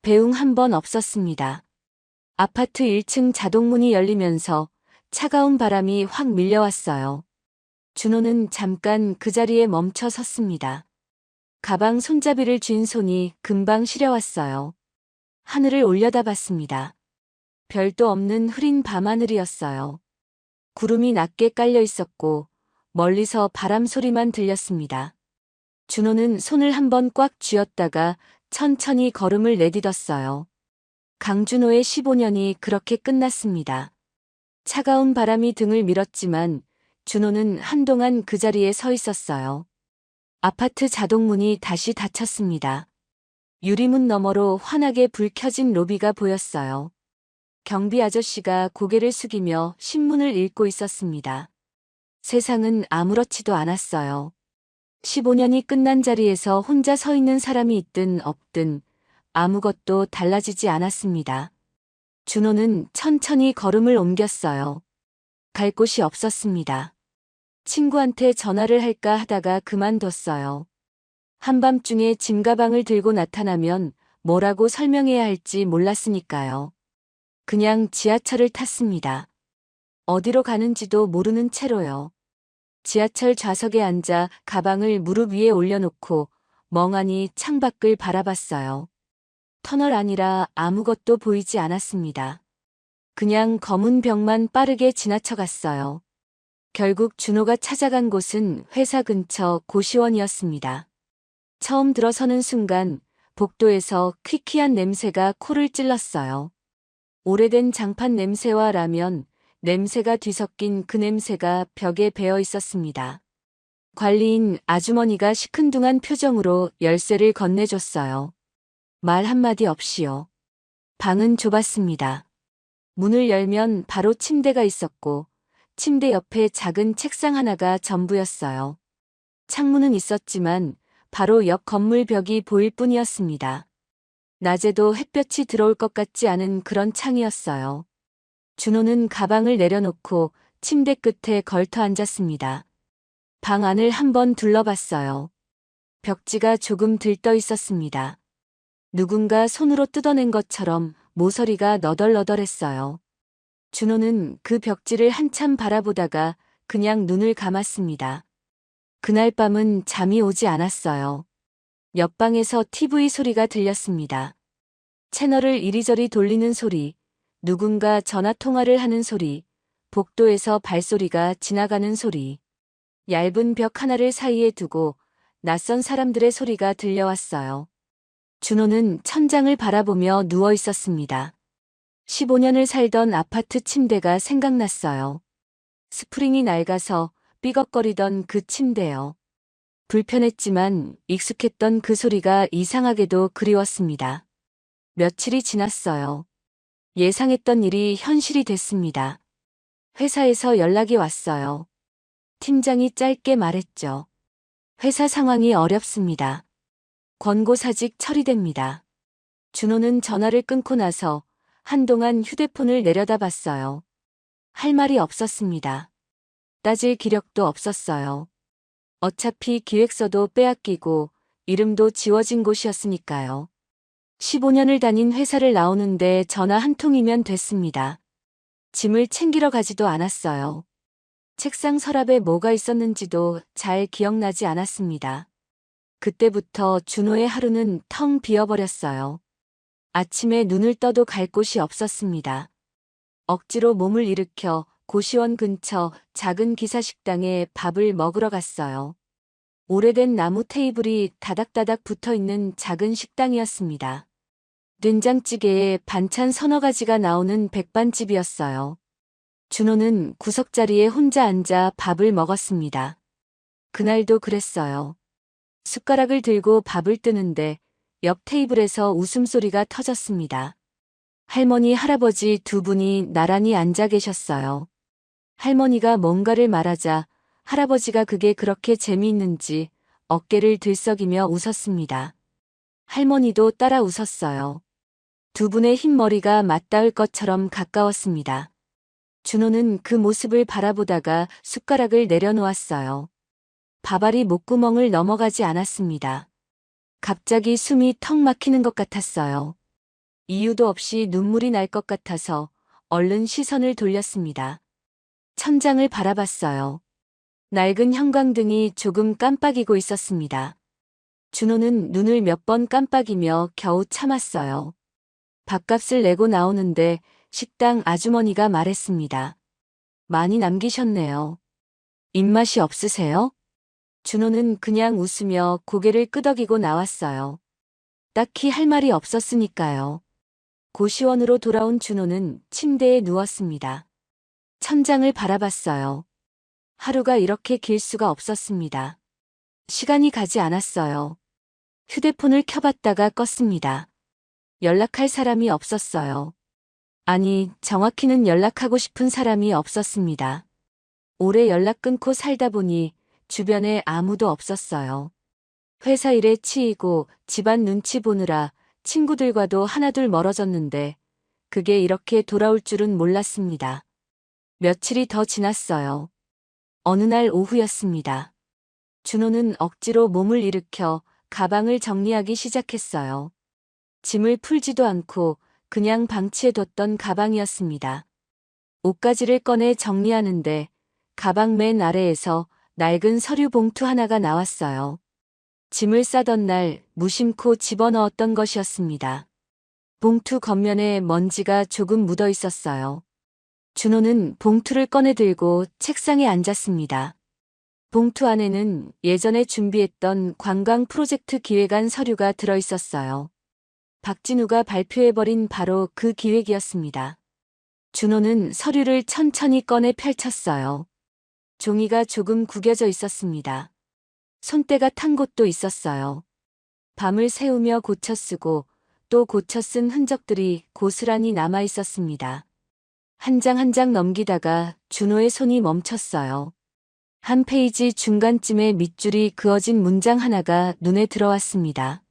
배웅 한 번 없었습니다. 아파트 1층 자동문이 열리면서 차가운 바람이 확 밀려왔어요. 준호는 잠깐 그 자리에 멈춰 섰습니다. 가방 손잡이를 쥔 손이 금방 시려왔어요. 하늘을 올려다봤습니다. 별도 없는 흐린 밤하늘이었어요. 구름이 낮게 깔려 있었고 멀리서 바람 소리만 들렸습니다. 준호는 손을 한번 꽉 쥐었다가 천천히 걸음을 내딛었어요. 강준호의 15년이 그렇게 끝났습니다. 차가운 바람이 등을 밀었지만 준호는 한동안 그 자리에 서 있었어요. 아파트 자동문이 다시 닫혔습니다. 유리문 너머로 환하게 불 켜진 로비가 보였어요. 경비 아저씨가 고개를 숙이며 신문을 읽고 있었습니다. 세상은 아무렇지도 않았어요. 15년이 끝난 자리에서 혼자 서 있는 사람이 있든 없든 아무것도 달라지지 않았습니다. 준호는 천천히 걸음을 옮겼어요. 갈 곳이 없었습니다. 친구한테 전화를 할까 하다가 그만뒀어요. 한밤중에 짐가방을 들고 나타나면 뭐라고 설명해야 할지 몰랐으니까요. 그냥 지하철을 탔습니다. 어디로 가는지도 모르는 채로요. 지하철 좌석에 앉아 가방을 무릎 위에 올려놓고 멍하니 창밖을 바라봤어요. 터널 아니라 아무것도 보이지 않았습니다. 그냥 검은 벽만 빠르게 지나쳐갔어요. 결국 준호가 찾아간 곳은 회사 근처 고시원이었습니다. 처음 들어서는 순간 복도에서 퀴퀴한 냄새가 코를 찔렀어요. 오래된 장판 냄새와 라면, 냄새가 뒤섞인 그 냄새가 벽에 배어 있었습니다. 관리인 아주머니가 시큰둥한 표정으로 열쇠를 건네줬어요. 말 한마디 없이요. 방은 좁았습니다. 문을 열면 바로 침대가 있었고 침대 옆에 작은 책상 하나가 전부였어요. 창문은 있었지만 바로 옆 건물 벽이 보일 뿐이었습니다. 낮에도 햇볕이 들어올 것 같지 않은 그런 창이었어요. 준호는 가방을 내려놓고 침대 끝에 걸터 앉았습니다. 방 안을 한번 둘러봤어요. 벽지가 조금 들떠 있었습니다. 누군가 손으로 뜯어낸 것처럼 모서리가 너덜너덜했어요. 준호는 그 벽지를 한참 바라보다가 그냥 눈을 감았습니다. 그날 밤은 잠이 오지 않았어요. 옆방에서 TV 소리가 들렸습니다. 채널을 이리저리 돌리는 소리, 누군가 전화통화를 하는 소리, 복도에서 발소리가 지나가는 소리. 얇은 벽 하나를 사이에 두고 낯선 사람들의 소리가 들려왔어요. 준호는 천장을 바라보며 누워 있었습니다. 15년을 살던 아파트 침대가 생각났어요. 스프링이 낡아서 삐걱거리던 그 침대요. 불편했지만 익숙했던 그 소리가 이상하게도 그리웠습니다. 며칠이 지났어요. 예상했던 일이 현실이 됐습니다. 회사에서 연락이 왔어요. 팀장이 짧게 말했죠. 회사 상황이 어렵습니다. 권고사직 처리됩니다. 준호는 전화를 끊고 나서 한동안 휴대폰을 내려다봤어요. 할 말이 없었습니다. 따질 기력도 없었어요. 어차피 기획서도 빼앗기고 이름도 지워진 곳이었으니까요. 15년을 다닌 회사를 나오는데 전화 한 통이면 됐습니다. 짐을 챙기러 가지도 않았어요. 책상 서랍에 뭐가 있었는지도 잘 기억나지 않았습니다. 그때부터 준호의 하루는 텅 비어버렸어요. 아침에 눈을 떠도 갈 곳이 없었습니다. 억지로 몸을 일으켜 고시원 근처 작은 기사식당에 밥을 먹으러 갔어요. 오래된 나무 테이블이 다닥다닥 붙어 있는 작은 식당이었습니다. 된장찌개에 반찬 서너 가지가 나오는 백반집이었어요. 준호는 구석자리에 혼자 앉아 밥을 먹었습니다. 그날도 그랬어요. 숟가락을 들고 밥을 뜨는데 옆 테이블에서 웃음소리가 터졌습니다. 할머니, 할아버지 두 분이 나란히 앉아 계셨어요. 할머니가 뭔가를 말하자 할아버지가 그게 그렇게 재미있는지 어깨를 들썩이며 웃었습니다. 할머니도 따라 웃었어요. 두 분의 흰머리가 맞닿을 것처럼 가까웠습니다. 준호는 그 모습을 바라보다가 숟가락을 내려놓았어요. 밥알이 목구멍을 넘어가지 않았습니다. 갑자기 숨이 턱 막히는 것 같았어요. 이유도 없이 눈물이 날 것 같아서 얼른 시선을 돌렸습니다. 천장을 바라봤어요. 낡은 형광등이 조금 깜빡이고 있었습니다. 준호는 눈을 몇 번 깜빡이며 겨우 참았어요. 밥값을 내고 나오는데 식당 아주머니가 말했습니다. 많이 남기셨네요. 입맛이 없으세요? 준호는 그냥 웃으며 고개를 끄덕이고 나왔어요. 딱히 할 말이 없었으니까요. 고시원으로 돌아온 준호는 침대에 누웠습니다. 천장을 바라봤어요. 하루가 이렇게 길 수가 없었습니다. 시간이 가지 않았어요. 휴대폰을 켜봤다가 껐습니다. 연락할 사람이 없었어요. 아니, 정확히는 연락하고 싶은 사람이 없었습니다. 오래 연락 끊고 살다 보니 주변에 아무도 없었어요. 회사 일에 치이고 집안 눈치 보느라 친구들과도 하나둘 멀어졌는데 그게 이렇게 돌아올 줄은 몰랐습니다. 며칠이 더 지났어요. 어느 날 오후였습니다. 준호는 억지로 몸을 일으켜 가방을 정리하기 시작했어요. 짐을 풀지도 않고 그냥 방치해뒀던 가방이었습니다. 옷가지를 꺼내 정리하는데 가방 맨 아래에서 낡은 서류 봉투 하나가 나왔어요. 짐을 싸던 날 무심코 집어넣었던 것이었습니다. 봉투 겉면에 먼지가 조금 묻어 있었어요. 준호는 봉투를 꺼내 들고 책상에 앉았습니다. 봉투 안에는 예전에 준비했던 관광 프로젝트 기획안 서류가 들어 있었어요. 박진우가 발표해버린 바로 그 기획이었습니다. 준호는 서류를 천천히 꺼내 펼쳤어요. 종이가 조금 구겨져 있었습니다. 손때가 탄 곳도 있었어요. 밤을 새우며 고쳐 쓰고 또 고쳐 쓴 흔적들이 고스란히 남아 있었습니다. 한 장 한 장 넘기다가 준호의 손이 멈췄어요. 한 페이지 중간쯤에 밑줄이 그어진 문장 하나가 눈에 들어왔습니다.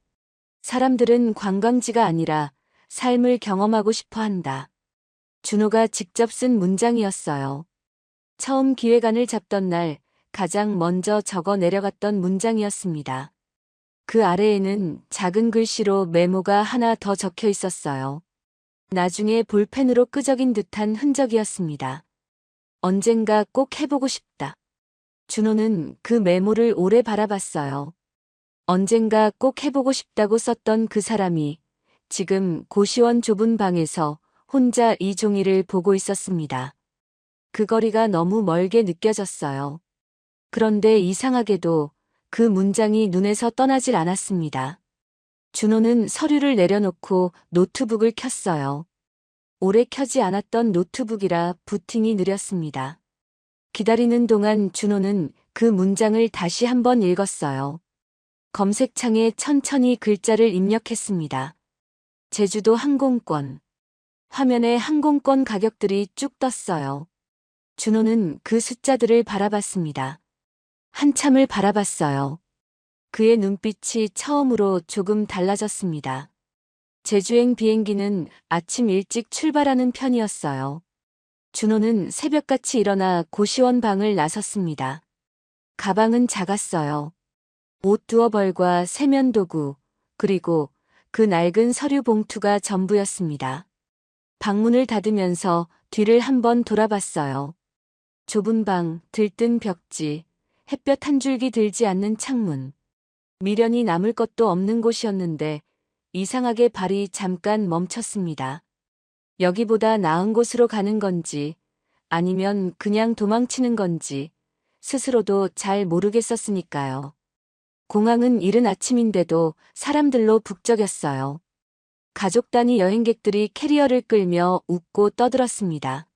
사람들은 관광지가 아니라 삶을 경험하고 싶어 한다. 준호가 직접 쓴 문장이었어요. 처음 기획안을 잡던 날 가장 먼저 적어 내려갔던 문장이었습니다. 그 아래에는 작은 글씨로 메모가 하나 더 적혀 있었어요. 나중에 볼펜으로 끄적인 듯한 흔적이었습니다. 언젠가 꼭 해보고 싶다. 준호는 그 메모를 오래 바라봤어요. 언젠가 꼭 해보고 싶다고 썼던 그 사람이 지금 고시원 좁은 방에서 혼자 이 종이를 보고 있었습니다. 그 거리가 너무 멀게 느껴졌어요. 그런데 이상하게도 그 문장이 눈에서 떠나질 않았습니다. 준호는 서류를 내려놓고 노트북을 켰어요. 오래 켜지 않았던 노트북이라 부팅이 느렸습니다. 기다리는 동안 준호는 그 문장을 다시 한번 읽었어요. 검색창에 천천히 글자를 입력했습니다. 제주도 항공권. 화면에 항공권 가격들이 쭉 떴어요. 준호는 그 숫자들을 바라봤습니다. 한참을 바라봤어요. 그의 눈빛이 처음으로 조금 달라졌습니다. 제주행 비행기는 아침 일찍 출발하는 편이었어요. 준호는 새벽같이 일어나 고시원 방을 나섰습니다. 가방은 작았어요. 옷 두어 벌과 세면도구, 그리고 그 낡은 서류 봉투가 전부였습니다. 방문을 닫으면서 뒤를 한번 돌아봤어요. 좁은 방, 들뜬 벽지, 햇볕 한 줄기 들지 않는 창문. 미련이 남을 것도 없는 곳이었는데 이상하게 발이 잠깐 멈췄습니다. 여기보다 나은 곳으로 가는 건지 아니면 그냥 도망치는 건지 스스로도 잘 모르겠었으니까요. 공항은 이른 아침인데도 사람들로 북적였어요. 가족 단위 여행객들이 캐리어를 끌며 웃고 떠들었습니다.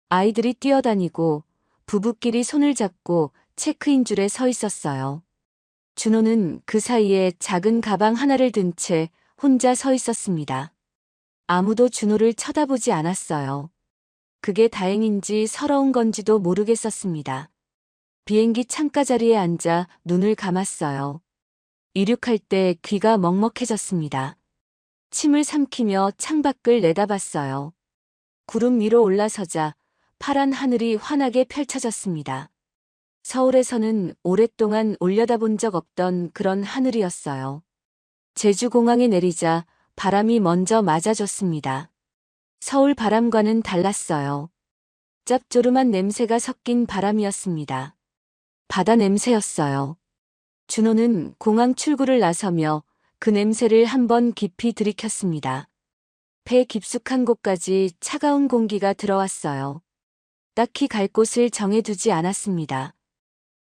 아이들이 뛰어다니고 부부끼리 손을 잡고 체크인 줄에 서 있었어요. 준호는 그 사이에 작은 가방 하나를 든 채 혼자 서 있었습니다. 아무도 준호를 쳐다보지 않았어요. 그게 다행인지 서러운 건지도 모르겠었습니다. 비행기 창가 자리에 앉아 눈을 감았어요. 이륙할 때 귀가 먹먹해졌습니다. 침을 삼키며 창밖을 내다봤어요. 구름 위로 올라서자 파란 하늘이 환하게 펼쳐졌습니다. 서울에서는 오랫동안 올려다본 적 없던 그런 하늘이었어요. 제주공항에 내리자 바람이 먼저 맞아줬습니다. 서울 바람과는 달랐어요. 짭조름한 냄새가 섞인 바람이었습니다. 바다 냄새였어요. 준호는 공항 출구를 나서며 그 냄새를 한번 깊이 들이켰습니다. 배 깊숙한 곳까지 차가운 공기가 들어왔어요. 딱히 갈 곳을 정해두지 않았습니다.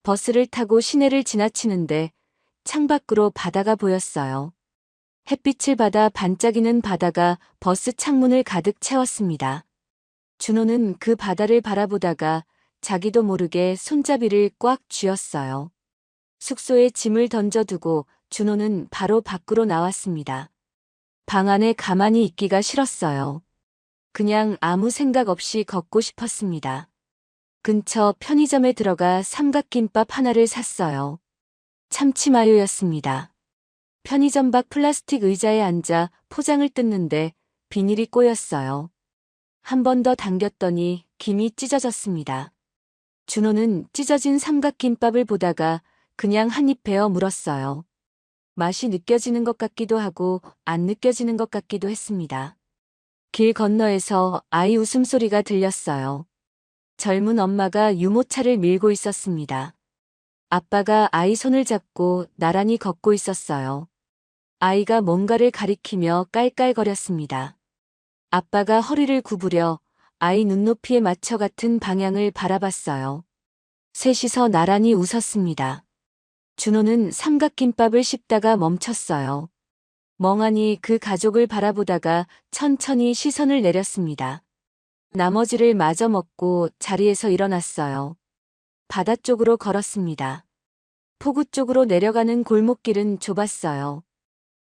버스를 타고 시내를 지나치는데 창밖으로 바다가 보였어요. 햇빛을 받아 반짝이는 바다가 버스 창문을 가득 채웠습니다. 준호는 그 바다를 바라보다가 자기도 모르게 손잡이를 꽉 쥐었어요. 숙소에 짐을 던져두고 준호는 바로 밖으로 나왔습니다. 방 안에 가만히 있기가 싫었어요. 그냥 아무 생각 없이 걷고 싶었습니다. 근처 편의점에 들어가 삼각김밥 하나를 샀어요. 참치마요였습니다. 편의점 밖 플라스틱 의자에 앉아 포장을 뜯는데 비닐이 꼬였어요. 한 번 더 당겼더니 김이 찢어졌습니다. 준호는 찢어진 삼각김밥을 보다가 그냥 한 입 베어 물었어요. 맛이 느껴지는 것 같기도 하고 안 느껴지는 것 같기도 했습니다. 길 건너에서 아이 웃음소리가 들렸어요. 젊은 엄마가 유모차를 밀고 있었습니다. 아빠가 아이 손을 잡고 나란히 걷고 있었어요. 아이가 뭔가를 가리키며 깔깔거렸습니다. 아빠가 허리를 구부려 아이 눈높이에 맞춰 같은 방향을 바라봤어요. 셋이서 나란히 웃었습니다. 준호는 삼각김밥을 씹다가 멈췄어요. 멍하니 그 가족을 바라보다가 천천히 시선을 내렸습니다. 나머지를 마저 먹고 자리에서 일어났어요. 바다 쪽으로 걸었습니다. 포구 쪽으로 내려가는 골목길은 좁았어요.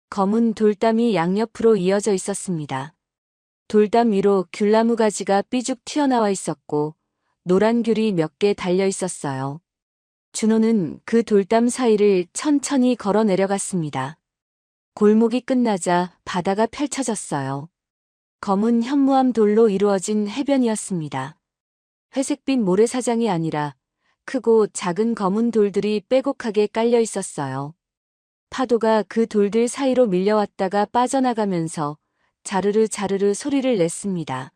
검은 돌담이 양옆으로 이어져 있었습니다. 돌담 위로 귤나무 가지가 삐죽 튀어나와 있었고 노란 귤이 몇 개 달려 있었어요. 준호는 그 돌담 사이를 천천히 걸어 내려갔습니다. 골목이 끝나자 바다가 펼쳐졌어요. 검은 현무암 돌로 이루어진 해변이었습니다. 회색빛 모래사장이 아니라 크고 작은 검은 돌들이 빼곡하게 깔려 있었어요. 파도가 그 돌들 사이로 밀려왔다가 빠져나가면서 자르르 자르르 소리를 냈습니다.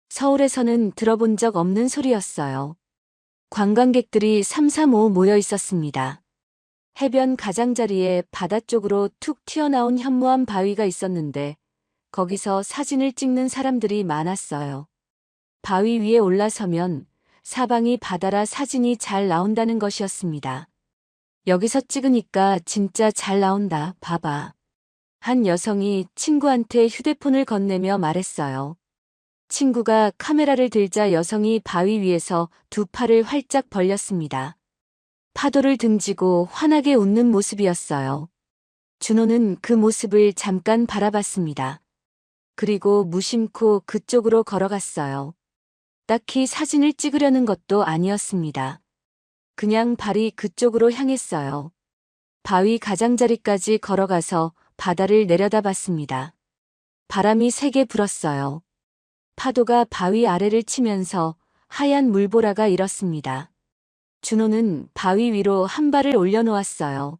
서울에서는 들어본 적 없는 소리였어요. 관광객들이 삼삼오오 모여 있었습니다. 해변 가장자리에 바다 쪽으로 툭 튀어나온 현무암 바위가 있었는데 거기서 사진을 찍는 사람들이 많았어요. 바위 위에 올라서면 사방이 바다라 사진이 잘 나온다는 것이었습니다. 여기서 찍으니까 진짜 잘 나온다, 봐봐. 한 여성이 친구한테 휴대폰을 건네며 말했어요. 친구가 카메라를 들자 여성이 바위 위에서 두 팔을 활짝 벌렸습니다. 파도를 등지고 환하게 웃는 모습이었어요. 준호는 그 모습을 잠깐 바라봤습니다. 그리고 무심코 그쪽으로 걸어갔어요. 딱히 사진을 찍으려는 것도 아니었습니다. 그냥 발이 그쪽으로 향했어요. 바위 가장자리까지 걸어가서 바다를 내려다봤습니다. 바람이 세게 불었어요. 파도가 바위 아래를 치면서 하얀 물보라가 일었습니다. 준호는 바위 위로 한 발을 올려놓았어요.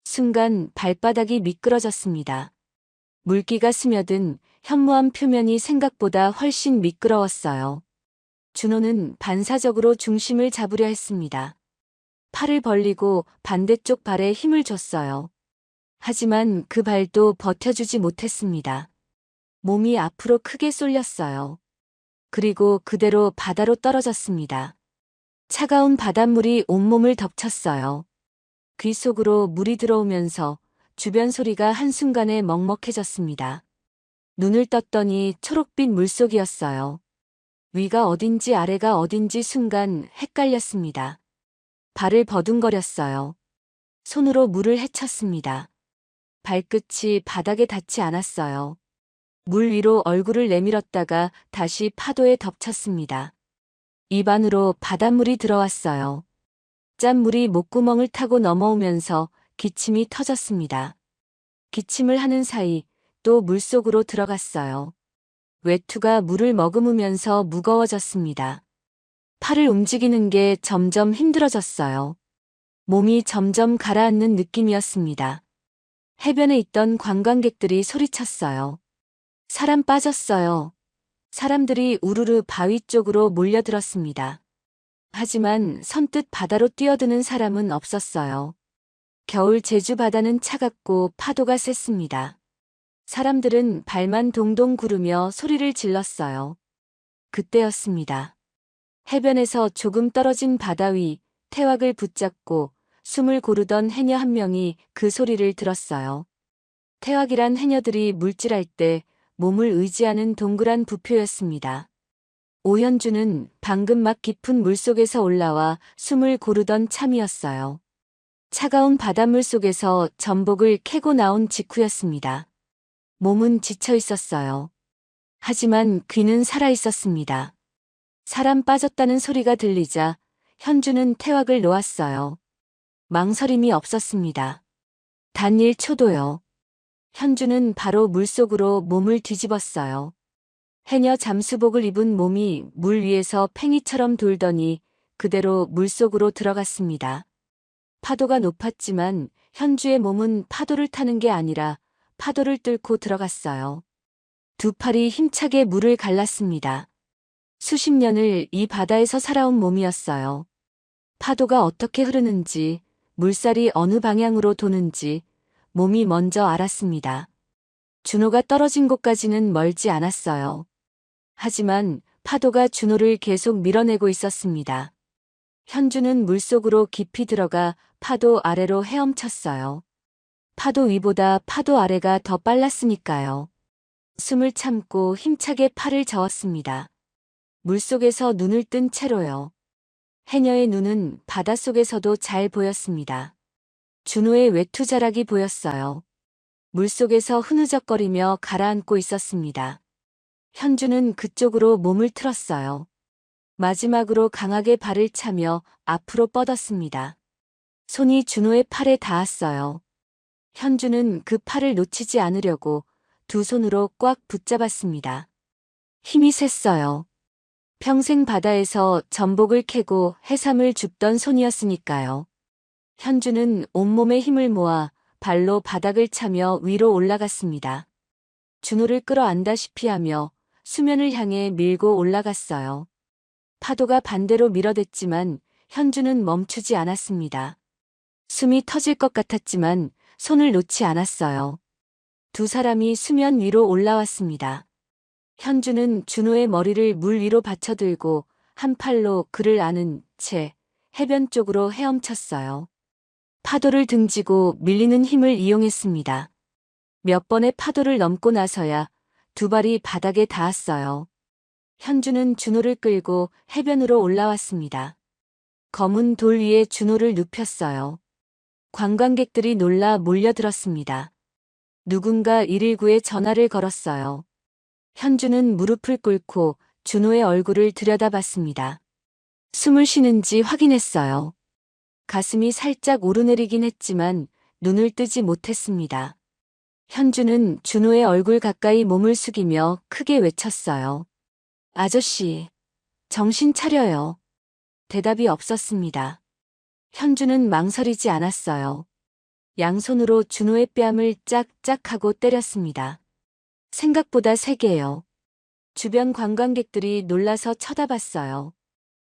순간 발바닥이 미끄러졌습니다. 물기가 스며든 현무암 표면이 생각보다 훨씬 미끄러웠어요. 준호는 반사적으로 중심을 잡으려 했습니다. 팔을 벌리고 반대쪽 발에 힘을 줬어요. 하지만 그 발도 버텨주지 못했습니다. 몸이 앞으로 크게 쏠렸어요. 그리고 그대로 바다로 떨어졌습니다. 차가운 바닷물이 온몸을 덮쳤어요. 귀 속으로 물이 들어오면서 주변 소리가 한순간에 먹먹해졌습니다. 눈을 떴더니 초록빛 물속이었어요. 위가 어딘지 아래가 어딘지 순간 헷갈렸습니다. 발을 버둥거렸어요. 손으로 물을 헤쳤습니다. 발끝이 바닥에 닿지 않았어요. 물 위로 얼굴을 내밀었다가 다시 파도에 덮쳤습니다. 입안으로 바닷물이 들어왔어요. 짠물이 목구멍을 타고 넘어오면서 기침이 터졌습니다. 기침을 하는 사이 또 물속으로 들어갔어요. 외투가 물을 머금으면서 무거워졌습니다. 팔을 움직이는 게 점점 힘들어졌어요. 몸이 점점 가라앉는 느낌이었습니다. 해변에 있던 관광객들이 소리쳤어요. 사람 빠졌어요. 사람들이 우르르 바위 쪽으로 몰려들었습니다. 하지만 선뜻 바다로 뛰어드는 사람은 없었어요. 겨울 제주 바다는 차갑고 파도가 셌습니다. 사람들은 발만 동동 구르며 소리를 질렀어요. 그때였습니다. 해변에서 조금 떨어진 바다 위 태왁을 붙잡고 숨을 고르던 해녀 한 명이 그 소리를 들었어요. 태왁이란 해녀들이 물질할 때 몸을 의지하는 동그란 부표였습니다. 오현주는 방금 막 깊은 물속에서 올라와 숨을 고르던 참이었어요. 차가운 바닷물 속에서 전복을 캐고 나온 직후였습니다. 몸은 지쳐 있었어요. 하지만 귀는 살아 있었습니다. 사람 빠졌다는 소리가 들리자 현주는 태왁을 놓았어요. 망설임이 없었습니다. 단 1초도요. 현주는 바로 물속으로 몸을 뒤집었어요. 해녀 잠수복을 입은 몸이 물 위에서 팽이처럼 돌더니 그대로 물속으로 들어갔습니다. 파도가 높았지만 현주의 몸은 파도를 타는 게 아니라 파도를 뚫고 들어갔어요. 두 팔이 힘차게 물을 갈랐습니다. 수십 년을 이 바다에서 살아온 몸이었어요. 파도가 어떻게 흐르는지, 물살이 어느 방향으로 도는지 몸이 먼저 알았습니다. 준호가 떨어진 곳까지는 멀지 않았어요. 하지만 파도가 준호를 계속 밀어내고 있었습니다. 현주는 물속으로 깊이 들어가 파도 아래로 헤엄쳤어요. 파도 위보다 파도 아래가 더 빨랐으니까요. 숨을 참고 힘차게 팔을 저었습니다. 물속에서 눈을 뜬 채로요. 해녀의 눈은 바닷속에서도 잘 보였습니다. 준호의 외투자락이 보였어요. 물속에서 흐느적거리며 가라앉고 있었습니다. 현주는 그쪽으로 몸을 틀었어요. 마지막으로 강하게 발을 차며 앞으로 뻗었습니다. 손이 준호의 팔에 닿았어요. 현주는 그 팔을 놓치지 않으려고 두 손으로 꽉 붙잡았습니다. 힘이 셌어요. 평생 바다에서 전복을 캐고 해삼을 줍던 손이었으니까요. 현주는 온몸에 힘을 모아 발로 바닥을 차며 위로 올라갔습니다. 준호를 끌어안다시피 하며 수면을 향해 밀고 올라갔어요. 파도가 반대로 밀어댔지만 현주는 멈추지 않았습니다. 숨이 터질 것 같았지만 손을 놓지 않았어요. 두 사람이 수면 위로 올라왔습니다. 현주는 준호의 머리를 물 위로 받쳐들고 한 팔로 그를 안은 채 해변 쪽으로 헤엄쳤어요. 파도를 등지고 밀리는 힘을 이용했습니다. 몇 번의 파도를 넘고 나서야 두 발이 바닥에 닿았어요. 현주는 준호를 끌고 해변으로 올라왔습니다. 검은 돌 위에 준호를 눕혔어요. 관광객들이 놀라 몰려들었습니다. 누군가 119에 전화를 걸었어요. 현주는 무릎을 꿇고 준호의 얼굴을 들여다봤습니다. 숨을 쉬는지 확인했어요. 가슴이 살짝 오르내리긴 했지만 눈을 뜨지 못했습니다. 현주는 준호의 얼굴 가까이 몸을 숙이며 크게 외쳤어요. 아저씨, 정신 차려요. 대답이 없었습니다. 현주는 망설이지 않았어요. 양손으로 준호의 뺨을 짝짝하고 때렸습니다. 생각보다 세게요. 주변 관광객들이 놀라서 쳐다봤어요.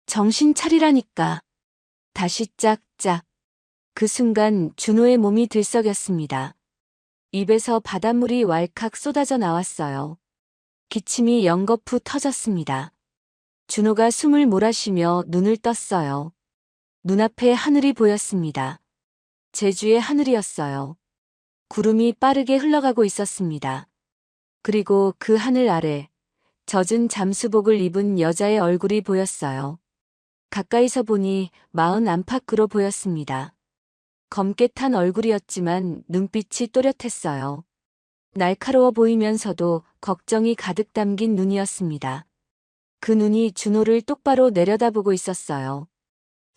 정신 차리라니까. 다시 짝짝. 그 순간 준호의 몸이 들썩였습니다. 입에서 바닷물이 왈칵 쏟아져 나왔어요. 기침이 연거푸 터졌습니다. 준호가 숨을 몰아쉬며 눈을 떴어요. 눈앞에 하늘이 보였습니다. 제주의 하늘이었어요. 구름이 빠르게 흘러가고 있었습니다. 그리고 그 하늘 아래 젖은 잠수복을 입은 여자의 얼굴이 보였어요. 가까이서 보니 40 안팎으로 보였습니다. 검게 탄 얼굴이었지만 눈빛이 또렷했어요. 날카로워 보이면서도 걱정이 가득 담긴 눈이었습니다. 그 눈이 준호를 똑바로 내려다보고 있었어요.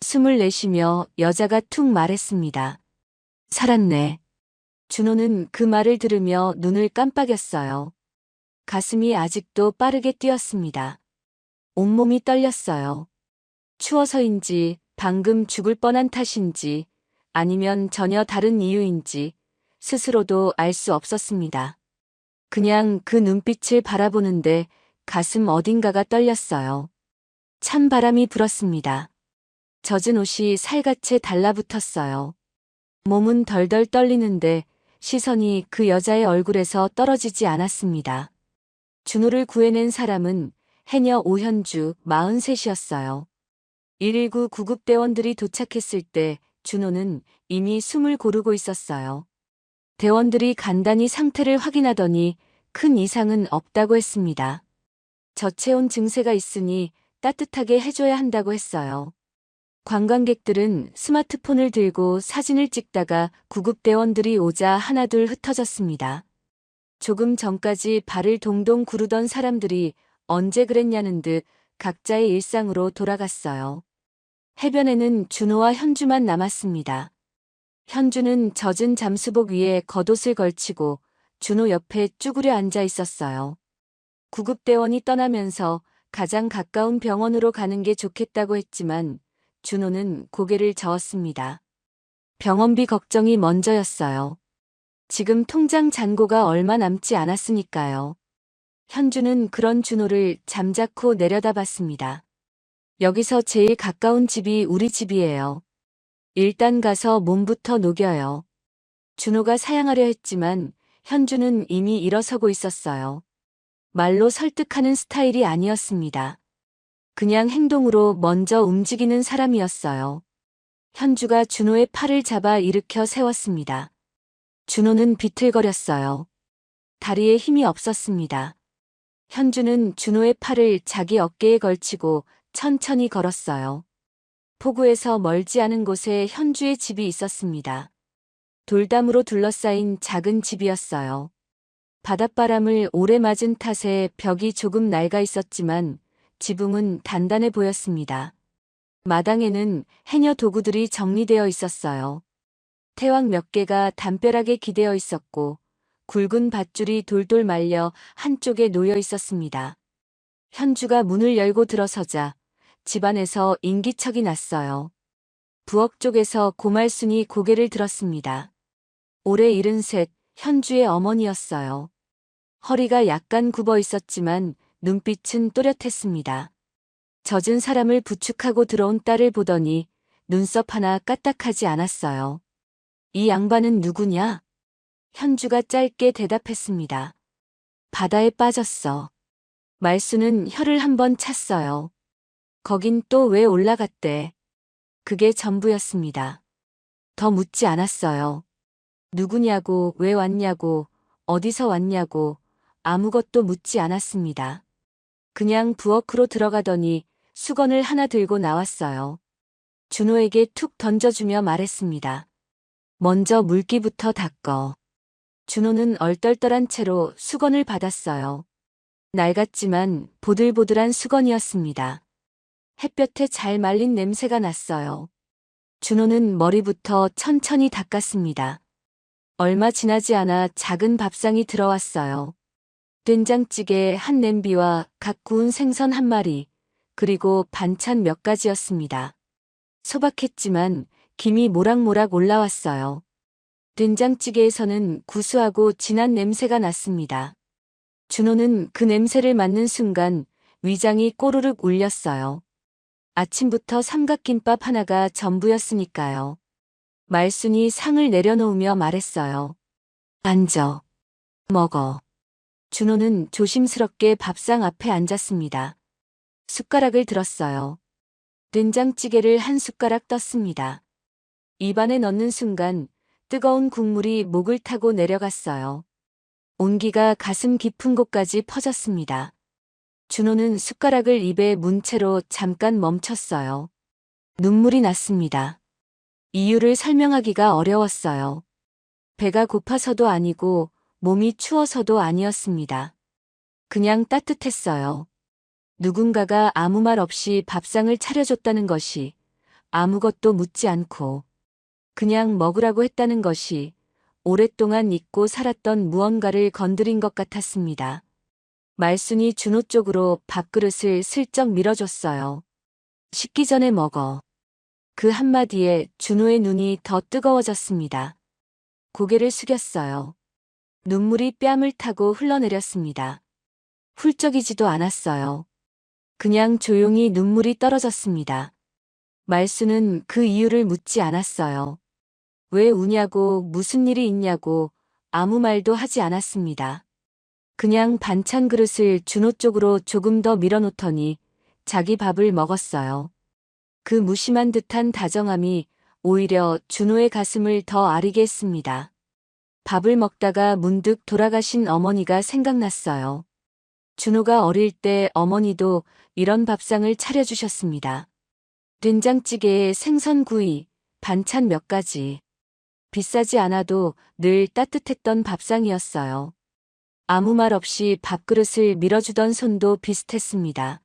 숨을 내쉬며 여자가 툭 말했습니다. 살았네. 준호는 그 말을 들으며 눈을 깜빡였어요. 가슴이 아직도 빠르게 뛰었습니다. 온몸이 떨렸어요. 추워서인지 방금 죽을 뻔한 탓인지 아니면 전혀 다른 이유인지 스스로도 알 수 없었습니다. 그냥 그 눈빛을 바라보는데 가슴 어딘가가 떨렸어요. 찬 바람이 불었습니다. 젖은 옷이 살갗에 달라붙었어요. 몸은 덜덜 떨리는데 시선이 그 여자의 얼굴에서 떨어지지 않았습니다. 준호를 구해낸 사람은 해녀 오현주 43이었어요. 119 구급대원들이 도착했을 때 준호는 이미 숨을 고르고 있었어요. 대원들이 간단히 상태를 확인하더니 큰 이상은 없다고 했습니다. 저체온 증세가 있으니 따뜻하게 해줘야 한다고 했어요. 관광객들은 스마트폰을 들고 사진을 찍다가 구급대원들이 오자 하나둘 흩어졌습니다. 조금 전까지 발을 동동 구르던 사람들이 언제 그랬냐는 듯 각자의 일상으로 돌아갔어요. 해변에는 준호와 현주만 남았습니다. 현주는 젖은 잠수복 위에 겉옷을 걸치고 준호 옆에 쭈그려 앉아 있었어요. 구급대원이 떠나면서 가장 가까운 병원으로 가는 게 좋겠다고 했지만 준호는 고개를 저었습니다. 병원비 걱정이 먼저였어요. 지금 통장 잔고가 얼마 남지 않았으니까요. 현주는 그런 준호를 잠자코 내려다봤습니다. 여기서 제일 가까운 집이 우리 집이에요. 일단 가서 몸부터 녹여요. 준호가 사양하려 했지만 현주는 이미 일어서고 있었어요. 말로 설득하는 스타일이 아니었습니다. 그냥 행동으로 먼저 움직이는 사람이었어요. 현주가 준호의 팔을 잡아 일으켜 세웠습니다. 준호는 비틀거렸어요. 다리에 힘이 없었습니다. 현주는 준호의 팔을 자기 어깨에 걸치고 천천히 걸었어요. 포구에서 멀지 않은 곳에 현주의 집이 있었습니다. 돌담으로 둘러싸인 작은 집이었어요. 바닷바람을 오래 맞은 탓에 벽이 조금 낡아 있었지만 지붕은 단단해 보였습니다. 마당에는 해녀 도구들이 정리되어 있었어요. 태왕 몇 개가 담벼락에 기대어 있었고 굵은 밧줄이 돌돌 말려 한쪽에 놓여 있었습니다. 현주가 문을 열고 들어서자 집안에서 인기척이 났어요. 부엌 쪽에서 고말순이 고개를 들었습니다. 올해 73, 현주의 어머니였어요. 허리가 약간 굽어 있었지만 눈빛은 또렷했습니다. 젖은 사람을 부축하고 들어온 딸을 보더니 눈썹 하나 까딱하지 않았어요. 이 양반은 누구냐? 현주가 짧게 대답했습니다. 바다에 빠졌어. 말수는 혀를 한번 찼어요. 거긴 또 왜 올라갔대? 그게 전부였습니다. 더 묻지 않았어요. 누구냐고, 왜 왔냐고, 어디서 왔냐고, 아무것도 묻지 않았습니다. 그냥 부엌으로 들어가더니 수건을 하나 들고 나왔어요. 준호에게 툭 던져주며 말했습니다. 먼저 물기부터 닦어. 준호는 얼떨떨한 채로 수건을 받았어요. 낡았지만 보들보들한 수건이었습니다. 햇볕에 잘 말린 냄새가 났어요. 준호는 머리부터 천천히 닦았습니다. 얼마 지나지 않아 작은 밥상이 들어왔어요. 된장찌개 한 냄비와 갓 구운 생선 한 마리, 그리고 반찬 몇 가지였습니다. 소박했지만 김이 모락모락 올라왔어요. 된장찌개에서는 구수하고 진한 냄새가 났습니다. 준호는 그 냄새를 맡는 순간 위장이 꼬르륵 울렸어요. 아침부터 삼각김밥 하나가 전부였으니까요. 말순이 상을 내려놓으며 말했어요. 앉아. 먹어. 준호는 조심스럽게 밥상 앞에 앉았습니다. 숟가락을 들었어요. 된장찌개를 한 숟가락 떴습니다. 입안에 넣는 순간 뜨거운 국물이 목을 타고 내려갔어요. 온기가 가슴 깊은 곳까지 퍼졌습니다. 준호는 숟가락을 입에 문 채로 잠깐 멈췄어요. 눈물이 났습니다. 이유를 설명하기가 어려웠어요. 배가 고파서도 아니고 몸이 추워서도 아니었습니다. 그냥 따뜻했어요. 누군가가 아무 말 없이 밥상을 차려줬다는 것이, 아무것도 묻지 않고 그냥 먹으라고 했다는 것이 오랫동안 잊고 살았던 무언가를 건드린 것 같았습니다. 말순이 준호 쪽으로 밥그릇을 슬쩍 밀어줬어요. 식기 전에 먹어. 그 한마디에 준호의 눈이 더 뜨거워졌습니다. 고개를 숙였어요. 눈물이 뺨을 타고 흘러내렸습니다. 훌쩍이지도 않았어요. 그냥 조용히 눈물이 떨어졌습니다. 말순은 그 이유를 묻지 않았어요. 왜 우냐고, 무슨 일이 있냐고 아무 말도 하지 않았습니다. 그냥 반찬 그릇을 준호 쪽으로 조금 더 밀어놓더니 자기 밥을 먹었어요. 그 무심한 듯한 다정함이 오히려 준호의 가슴을 더 아리게 했습니다. 밥을 먹다가 문득 돌아가신 어머니가 생각났어요. 준호가 어릴 때 어머니도 이런 밥상을 차려주셨습니다. 된장찌개에 생선구이, 반찬 몇 가지. 비싸지 않아도 늘 따뜻했던 밥상이었어요. 아무 말 없이 밥그릇을 밀어주던 손도 비슷했습니다.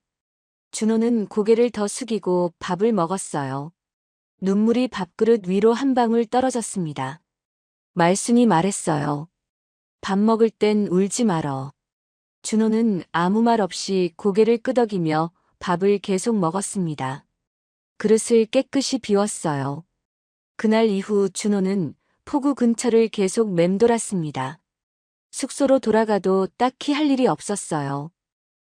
준호는 고개를 더 숙이고 밥을 먹었어요. 눈물이 밥그릇 위로 한 방울 떨어졌습니다. 말순이 말했어요. 밥 먹을 땐 울지 말어. 준호는 아무 말 없이 고개를 끄덕이며 밥을 계속 먹었습니다. 그릇을 깨끗이 비웠어요. 그날 이후 준호는 포구 근처를 계속 맴돌았습니다. 숙소로 돌아가도 딱히 할 일이 없었어요.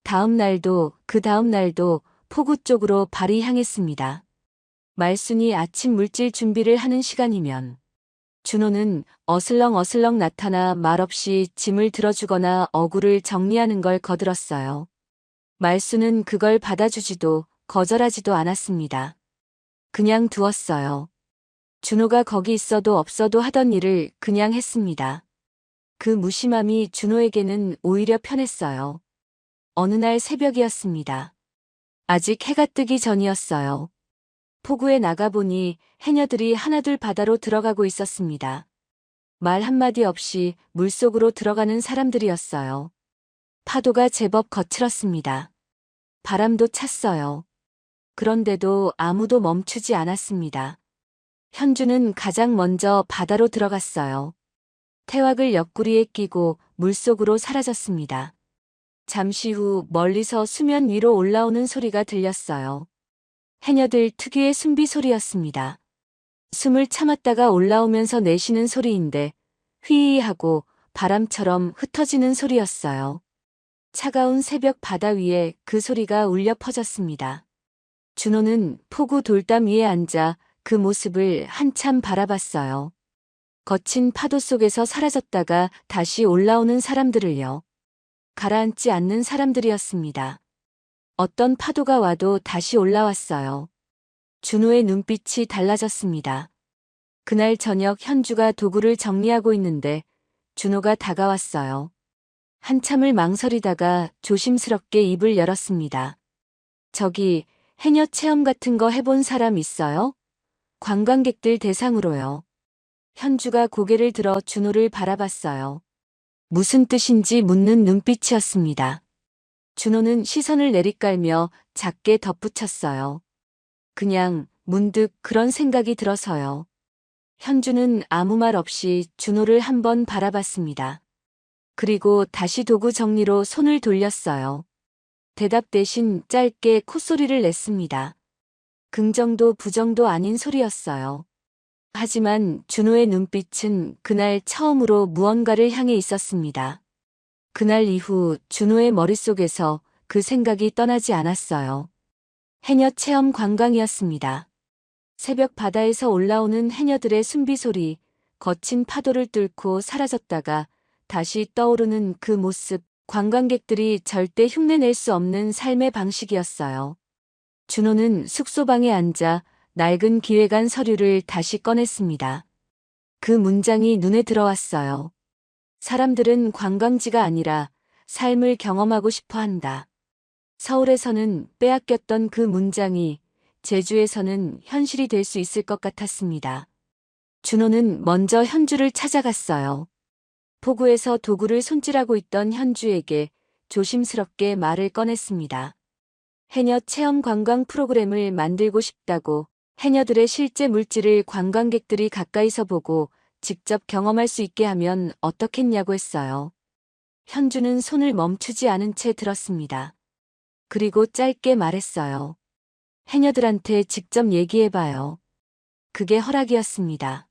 다음 날도 그 다음 날도 포구 쪽으로 발이 향했습니다. 말순이 아침 물질 준비를 하는 시간이면 준호는 어슬렁어슬렁 나타나 말없이 짐을 들어주거나 어구를 정리하는 걸 거들었어요. 말순은 그걸 받아주지도 거절하지도 않았습니다. 그냥 두었어요. 준호가 거기 있어도 없어도 하던 일을 그냥 했습니다. 그 무심함이 준호에게는 오히려 편했어요. 어느 날 새벽이었습니다. 아직 해가 뜨기 전이었어요. 포구에 나가보니 해녀들이 하나둘 바다로 들어가고 있었습니다. 말 한마디 없이 물속으로 들어가는 사람들이었어요. 파도가 제법 거칠었습니다. 바람도 찼어요. 그런데도 아무도 멈추지 않았습니다. 현주는 가장 먼저 바다로 들어갔어요. 태왁을 옆구리에 끼고 물속으로 사라졌습니다. 잠시 후 멀리서 수면 위로 올라오는 소리가 들렸어요. 해녀들 특유의 숨비 소리였습니다. 숨을 참았다가 올라오면서 내쉬는 소리인데 휘휘 하고 바람처럼 흩어지는 소리였어요. 차가운 새벽 바다 위에 그 소리가 울려 퍼졌습니다. 준호는 포구 돌담 위에 앉아 그 모습을 한참 바라봤어요. 거친 파도 속에서 사라졌다가 다시 올라오는 사람들을요. 가라앉지 않는 사람들이었습니다. 어떤 파도가 와도 다시 올라왔어요. 준호의 눈빛이 달라졌습니다. 그날 저녁 현주가 도구를 정리하고 있는데 준호가 다가왔어요. 한참을 망설이다가 조심스럽게 입을 열었습니다. 저기 해녀 체험 같은 거 해본 사람 있어요? 관광객들 대상으로요. 현주가 고개를 들어 준호를 바라봤어요. 무슨 뜻인지 묻는 눈빛이었습니다. 준호는 시선을 내리깔며 작게 덧붙였어요. 그냥 문득 그런 생각이 들어서요. 현주는 아무 말 없이 준호를 한번 바라봤습니다. 그리고 다시 도구 정리로 손을 돌렸어요. 대답 대신 짧게 콧소리를 냈습니다. 긍정도 부정도 아닌 소리였어요. 하지만 준호의 눈빛은 그날 처음으로 무언가를 향해 있었습니다. 그날 이후 준호의 머릿속에서 그 생각이 떠나지 않았어요. 해녀 체험 관광이었습니다. 새벽 바다에서 올라오는 해녀들의 숨비소리, 거친 파도를 뚫고 사라졌다가 다시 떠오르는 그 모습, 관광객들이 절대 흉내낼 수 없는 삶의 방식이었어요. 준호는 숙소방에 앉아 낡은 기획안 서류를 다시 꺼냈습니다. 그 문장이 눈에 들어왔어요. 사람들은 관광지가 아니라 삶을 경험하고 싶어 한다. 서울에서는 빼앗겼던 그 문장이 제주에서는 현실이 될 수 있을 것 같았습니다. 준호는 먼저 현주를 찾아갔어요. 포구에서 도구를 손질하고 있던 현주에게 조심스럽게 말을 꺼냈습니다. 해녀 체험 관광 프로그램을 만들고 싶다고, 해녀들의 실제 물질을 관광객들이 가까이서 보고 직접 경험할 수 있게 하면 어떻겠냐고 했어요. 현주는 손을 멈추지 않은 채 들었습니다. 그리고 짧게 말했어요. 해녀들한테 직접 얘기해봐요. 그게 허락이었습니다.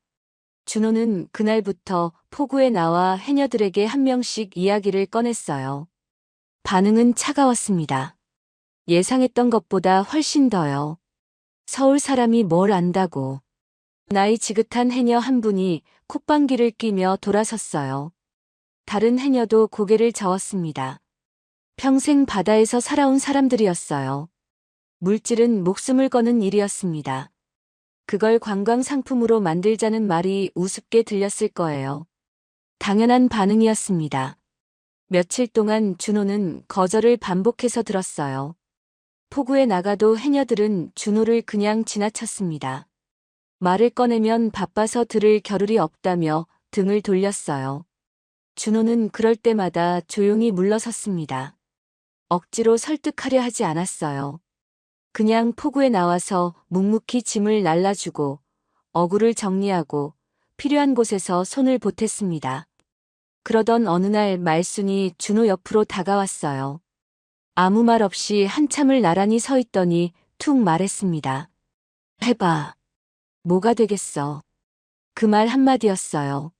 준호는 그날부터 포구에 나와 해녀들에게 한 명씩 이야기를 꺼냈어요. 반응은 차가웠습니다. 예상했던 것보다 훨씬 더요. 서울 사람이 뭘 안다고. 나이 지긋한 해녀 한 분이 콧방귀를 뀌며 돌아섰어요. 다른 해녀도 고개를 저었습니다. 평생 바다에서 살아온 사람들이었어요. 물질은 목숨을 거는 일이었습니다. 그걸 관광 상품으로 만들자는 말이 우습게 들렸을 거예요. 당연한 반응이었습니다. 며칠 동안 준호는 거절을 반복해서 들었어요. 포구에 나가도 해녀들은 준호를 그냥 지나쳤습니다. 말을 꺼내면 바빠서 들을 겨를이 없다며 등을 돌렸어요. 준호는 그럴 때마다 조용히 물러섰습니다. 억지로 설득하려 하지 않았어요. 그냥 포구에 나와서 묵묵히 짐을 날라주고 어구를 정리하고 필요한 곳에서 손을 보탰습니다. 그러던 어느 날 말순이 준호 옆으로 다가왔어요. 아무 말 없이 한참을 나란히 서 있더니 툭 말했습니다. 해봐. 뭐가 되겠어. 그 말 한마디였어요.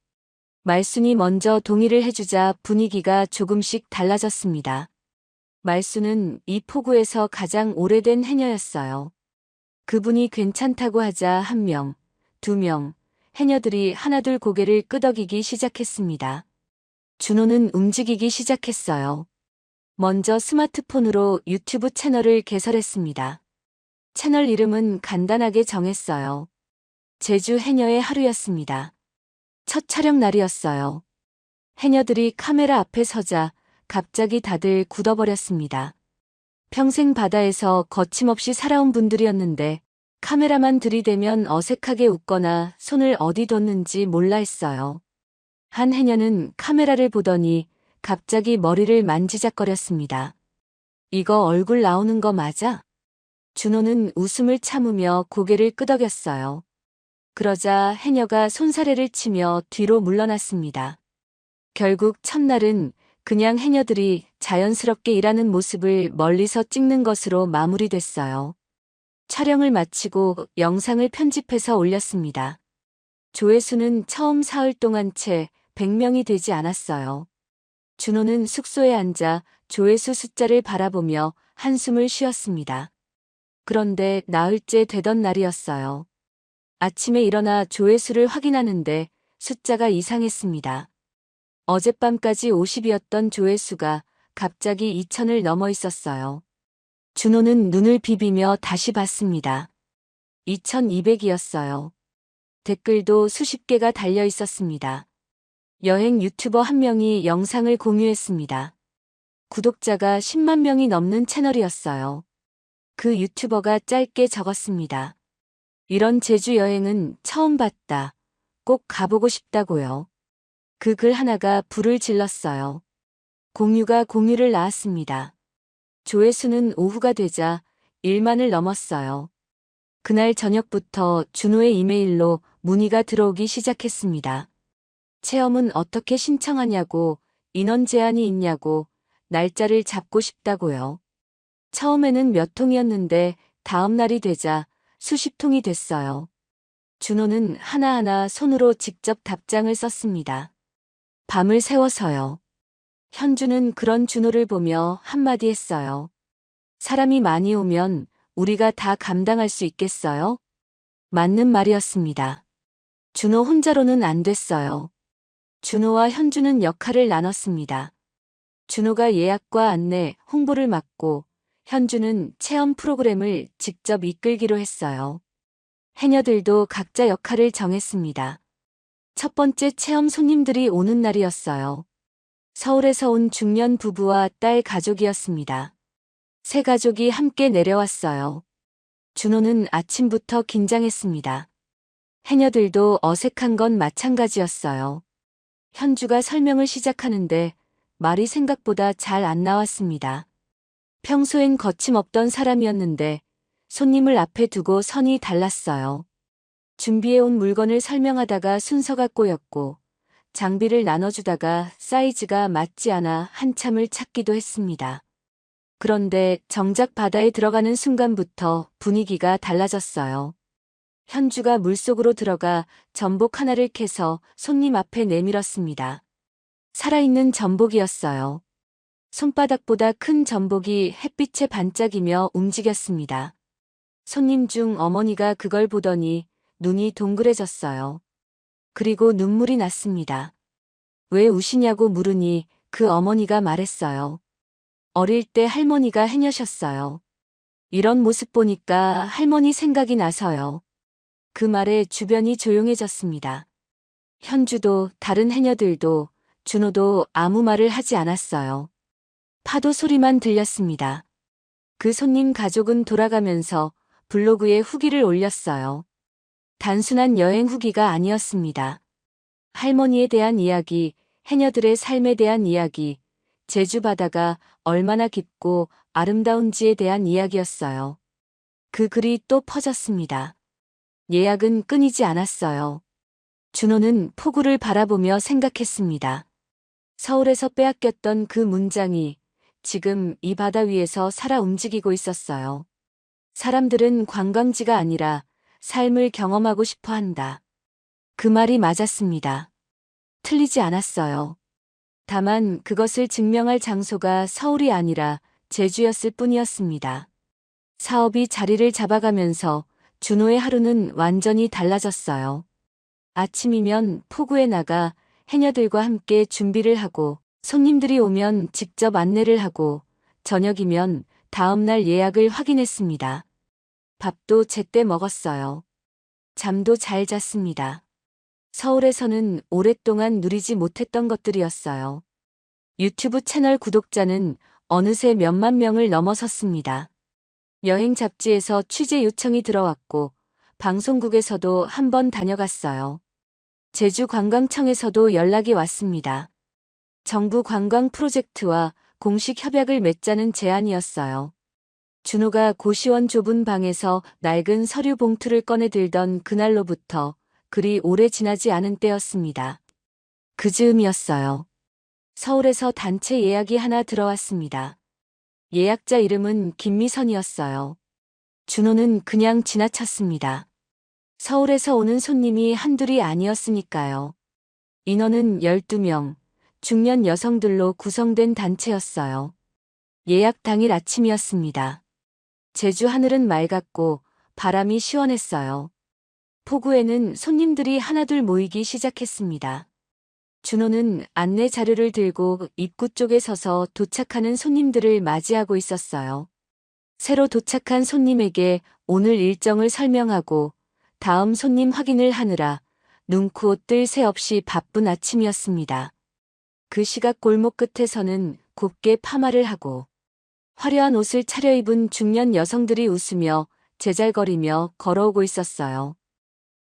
말순이 먼저 동의를 해주자 분위기가 조금씩 달라졌습니다. 말순은 이 포구에서 가장 오래된 해녀였어요. 그분이 괜찮다고 하자 1명, 2명, 해녀들이 하나둘 고개를 끄덕이기 시작했습니다. 준호는 움직이기 시작했어요. 먼저 스마트폰으로 유튜브 채널을 개설했습니다. 채널 이름은 간단하게 정했어요. 제주 해녀의 하루였습니다. 첫 촬영 날이었어요. 해녀들이 카메라 앞에 서자 갑자기 다들 굳어버렸습니다. 평생 바다에서 거침없이 살아온 분들이었는데 카메라만 들이대면 어색하게 웃거나 손을 어디 뒀는지 몰라 했어요. 한 해녀는 카메라를 보더니 갑자기 머리를 만지작거렸습니다. 이거 얼굴 나오는 거 맞아? 준호는 웃음을 참으며 고개를 끄덕였어요. 그러자 해녀가 손사래를 치며 뒤로 물러났습니다. 결국 첫날은 그냥 해녀들이 자연스럽게 일하는 모습을 멀리서 찍는 것으로 마무리됐어요. 촬영을 마치고 영상을 편집해서 올렸습니다. 조회수는 처음 사흘 동안 채 100명이 되지 않았어요. 준호는 숙소에 앉아 조회수 숫자를 바라보며 한숨을 쉬었습니다. 그런데 나흘째 되던 날이었어요. 아침에 일어나 조회수를 확인하는데 숫자가 이상했습니다. 어젯밤까지 50이었던 조회수가 갑자기 2000을 넘어 있었어요. 준호는 눈을 비비며 다시 봤습니다. 2200이었어요. 댓글도 수십 개가 달려 있었습니다. 여행 유튜버 한 명이 영상을 공유했습니다. 구독자가 10만 명이 넘는 채널이었어요. 그 유튜버가 짧게 적었습니다. 이런 제주 여행은 처음 봤다. 꼭 가보고 싶다고요. 그 글 하나가 불을 질렀어요. 공유가 공유를 낳았습니다. 조회수는 오후가 되자 1만을 넘었어요. 그날 저녁부터 준호의 이메일로 문의가 들어오기 시작했습니다. 체험은 어떻게 신청하냐고, 인원 제한이 있냐고, 날짜를 잡고 싶다고요. 처음에는 몇 통이었는데 다음 날이 되자 수십 통이 됐어요. 준호는 하나하나 손으로 직접 답장을 썼습니다. 밤을 새워서요. 현주는 그런 준호를 보며 한마디 했어요. 사람이 많이 오면 우리가 다 감당할 수 있겠어요? 맞는 말이었습니다. 준호 혼자로는 안 됐어요. 준호와 현주는 역할을 나눴습니다. 준호가 예약과 안내, 홍보를 맡고 현주는 체험 프로그램을 직접 이끌기로 했어요. 해녀들도 각자 역할을 정했습니다. 첫 번째 체험 손님들이 오는 날이었어요. 서울에서 온 중년 부부와 딸 가족이었습니다. 세 가족이 함께 내려왔어요. 준호는 아침부터 긴장했습니다. 해녀들도 어색한 건 마찬가지였어요. 현주가 설명을 시작하는데 말이 생각보다 잘 안 나왔습니다. 평소엔 거침없던 사람이었는데 손님을 앞에 두고 선이 달랐어요. 준비해온 물건을 설명하다가 순서가 꼬였고 장비를 나눠주다가 사이즈가 맞지 않아 한참을 찾기도 했습니다. 그런데 정작 바다에 들어가는 순간부터 분위기가 달라졌어요. 현주가 물속으로 들어가 전복 하나를 캐서 손님 앞에 내밀었습니다. 살아있는 전복이었어요. 손바닥보다 큰 전복이 햇빛에 반짝이며 움직였습니다. 손님 중 어머니가 그걸 보더니 눈이 동그래졌어요. 그리고 눈물이 났습니다. 왜 우시냐고 물으니 그 어머니가 말했어요. 어릴 때 할머니가 해녀셨어요. 이런 모습 보니까 할머니 생각이 나서요. 그 말에 주변이 조용해졌습니다. 현주도 다른 해녀들도 준호도 아무 말을 하지 않았어요. 파도 소리만 들렸습니다. 그 손님 가족은 돌아가면서 블로그에 후기를 올렸어요. 단순한 여행 후기가 아니었습니다. 할머니에 대한 이야기, 해녀들의 삶에 대한 이야기, 제주 바다가 얼마나 깊고 아름다운지에 대한 이야기였어요. 그 글이 또 퍼졌습니다. 예약은 끊이지 않았어요. 준호는 폭우를 바라보며 생각했습니다. 서울에서 빼앗겼던 그 문장이 지금 이 바다 위에서 살아 움직이고 있었어요. 사람들은 관광지가 아니라 삶을 경험하고 싶어 한다. 그 말이 맞았습니다. 틀리지 않았어요. 다만 그것을 증명할 장소가 서울이 아니라 제주였을 뿐이었습니다. 사업이 자리를 잡아가면서 준호의 하루는 완전히 달라졌어요. 아침이면 포구에 나가 해녀들과 함께 준비를 하고 손님들이 오면 직접 안내를 하고 저녁이면 다음날 예약을 확인했습니다. 밥도 제때 먹었어요. 잠도 잘 잤습니다. 서울에서는 오랫동안 누리지 못했던 것들이었어요. 유튜브 채널 구독자는 어느새 몇만 명을 넘어섰습니다. 여행 잡지에서 취재 요청이 들어왔고 방송국에서도 한번 다녀갔어요. 제주관광청에서도 연락이 왔습니다. 정부 관광 프로젝트와 공식 협약을 맺자는 제안이었어요. 준호가 고시원 좁은 방에서 낡은 서류 봉투를 꺼내 들던 그날로부터 그리 오래 지나지 않은 때였습니다. 그 즈음이었어요. 서울에서 단체 예약이 하나 들어왔습니다. 예약자 이름은 김미선이었어요. 준호는 그냥 지나쳤습니다. 서울에서 오는 손님이 한둘이 아니었으니까요. 인원은 12명, 중년 여성들로 구성된 단체였어요. 예약 당일 아침이었습니다. 제주 하늘은 맑았고 바람이 시원했어요. 포구에는 손님들이 하나둘 모이기 시작했습니다. 준호는 안내 자료를 들고 입구 쪽에 서서 도착하는 손님들을 맞이하고 있었어요. 새로 도착한 손님에게 오늘 일정을 설명하고 다음 손님 확인을 하느라 눈코 뜰 새 없이 바쁜 아침이었습니다. 그 시각 골목 끝에서는 곱게 파마를 하고 화려한 옷을 차려입은 중년 여성들이 웃으며 제잘거리며 걸어오고 있었어요.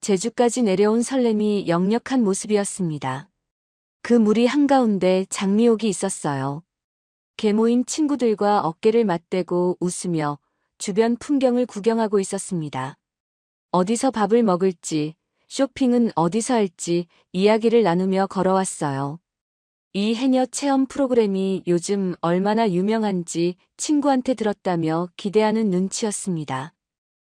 제주까지 내려온 설렘이 역력한 모습이었습니다. 그 무리 한가운데 장미옥이 있었어요. 개모임 친구들과 어깨를 맞대고 웃으며 주변 풍경을 구경하고 있었습니다. 어디서 밥을 먹을지, 쇼핑은 어디서 할지 이야기를 나누며 걸어왔어요. 이 해녀 체험 프로그램이 요즘 얼마나 유명한지 친구한테 들었다며 기대하는 눈치였습니다.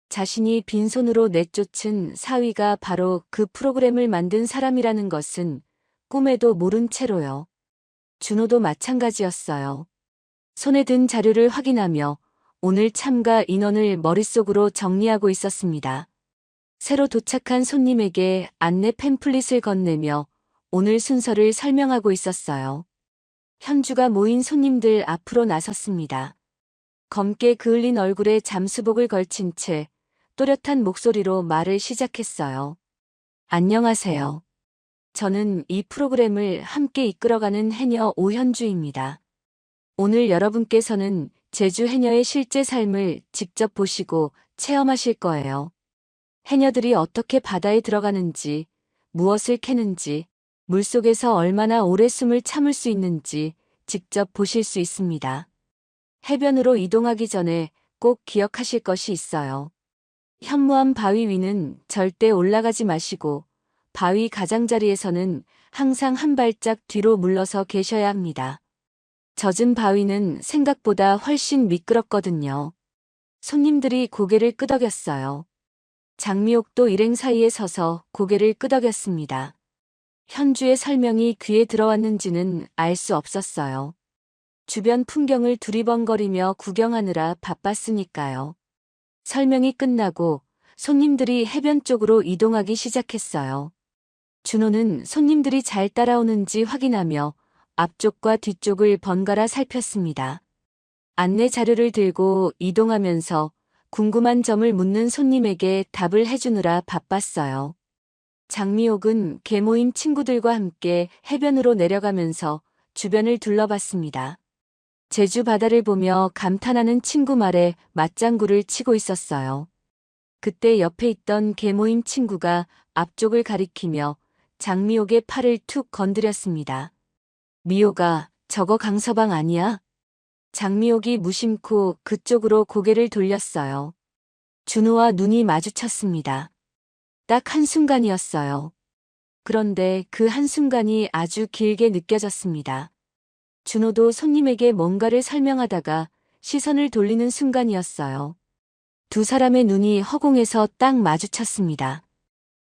자신이 빈손으로 내쫓은 사위가 바로 그 프로그램을 만든 사람이라는 것은 꿈에도 모른 채로요. 준호도 마찬가지였어요. 손에 든 자료를 확인하며 오늘 참가 인원을 머릿속으로 정리하고 있었습니다. 새로 도착한 손님에게 안내 팸플릿을 건네며 오늘 순서를 설명하고 있었어요. 현주가 모인 손님들 앞으로 나섰습니다. 검게 그을린 얼굴에 잠수복을 걸친 채 또렷한 목소리로 말을 시작했어요. 안녕하세요. 저는 이 프로그램을 함께 이끌어가는 해녀 오현주입니다. 오늘 여러분께서는 제주 해녀의 실제 삶을 직접 보시고 체험하실 거예요. 해녀들이 어떻게 바다에 들어가는지, 무엇을 캐는지, 물속에서 얼마나 오래 숨을 참을 수 있는지 직접 보실 수 있습니다. 해변으로 이동하기 전에 꼭 기억하실 것이 있어요. 현무암 바위 위는 절대 올라가지 마시고 바위 가장자리에서는 항상 한 발짝 뒤로 물러서 계셔야 합니다. 젖은 바위는 생각보다 훨씬 미끄럽거든요. 손님들이 고개를 끄덕였어요. 장미옥도 일행 사이에 서서 고개를 끄덕였습니다. 현주의 설명이 귀에 들어왔는지는 알 수 없었어요. 주변 풍경을 두리번거리며 구경하느라 바빴으니까요. 설명이 끝나고 손님들이 해변 쪽으로 이동하기 시작했어요. 준호는 손님들이 잘 따라오는지 확인하며 앞쪽과 뒤쪽을 번갈아 살폈습니다. 안내 자료를 들고 이동하면서 궁금한 점을 묻는 손님에게 답을 해주느라 바빴어요. 장미옥은 계모임 친구들과 함께 해변으로 내려가면서 주변을 둘러봤습니다. 제주 바다를 보며 감탄하는 친구 말에 맞장구를 치고 있었어요. 그때 옆에 있던 계모임 친구가 앞쪽을 가리키며 장미옥의 팔을 툭 건드렸습니다. 미옥아, 저거 강서방 아니야? 장미옥이 무심코 그쪽으로 고개를 돌렸어요. 준호와 눈이 마주쳤습니다. 딱 한순간이었어요. 그런데 그 한순간이 아주 길게 느껴졌습니다. 준호도 손님에게 뭔가를 설명하다가 시선을 돌리는 순간이었어요. 두 사람의 눈이 허공에서 딱 마주쳤습니다.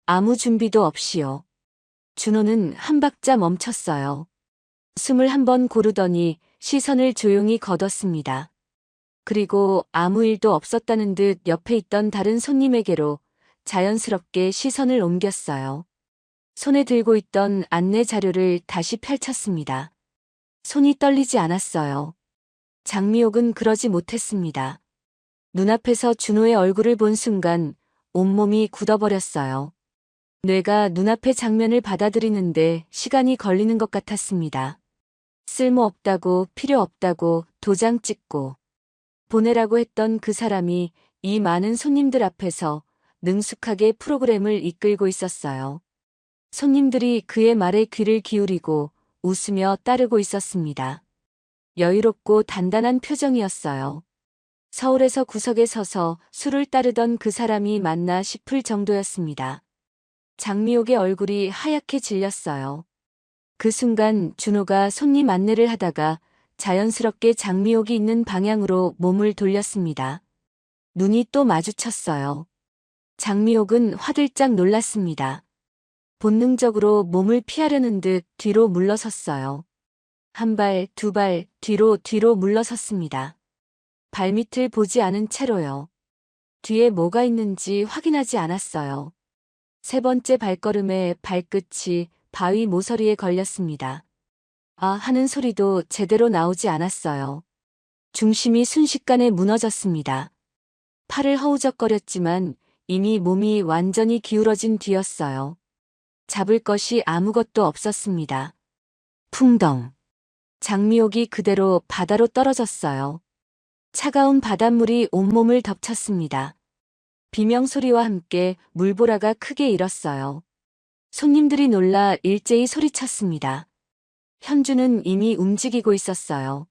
아무 준비도 없이요. 준호는 한 박자 멈췄어요. 숨을 한 번 고르더니 시선을 조용히 걷었습니다. 그리고 아무 일도 없었다는 듯 옆에 있던 다른 손님에게로 자연스럽게 시선을 옮겼어요. 손에 들고 있던 안내 자료를 다시 펼쳤습니다. 손이 떨리지 않았어요. 장미옥은 그러지 못했습니다. 눈앞에서 준호의 얼굴을 본 순간 온몸이 굳어버렸어요. 뇌가 눈앞의 장면을 받아들이는데 시간이 걸리는 것 같았습니다. 쓸모없다고, 필요 없다고, 도장 찍고 보내라고 했던 그 사람이 이 많은 손님들 앞에서 능숙하게 프로그램을 이끌고 있었어요. 손님들이 그의 말에 귀를 기울이고 웃으며 따르고 있었습니다. 여유롭고 단단한 표정이었어요. 서울에서 구석에 서서 술을 따르던 그 사람이 맞나 싶을 정도였습니다. 장미옥의 얼굴이 하얗게 질렸어요. 그 순간 준호가 손님 안내를 하다가 자연스럽게 장미옥이 있는 방향으로 몸을 돌렸습니다. 눈이 또 마주쳤어요. 장미옥은 화들짝 놀랐습니다. 본능적으로 몸을 피하려는 듯 뒤로 물러섰어요. 한 발, 두 발, 뒤로 물러섰습니다. 발밑을 보지 않은 채로요. 뒤에 뭐가 있는지 확인하지 않았어요. 세 번째 발걸음에 발끝이 바위 모서리에 걸렸습니다. 아 하는 소리도 제대로 나오지 않았어요. 중심이 순식간에 무너졌습니다. 팔을 허우적거렸지만 이미 몸이 완전히 기울어진 뒤였어요. 잡을 것이 아무것도 없었습니다. 풍덩. 장미옥이 그대로 바다로 떨어졌어요. 차가운 바닷물이 온몸을 덮쳤습니다. 비명소리와 함께 물보라가 크게 일었어요. 손님들이 놀라 일제히 소리쳤습니다. 현주는 이미 움직이고 있었어요.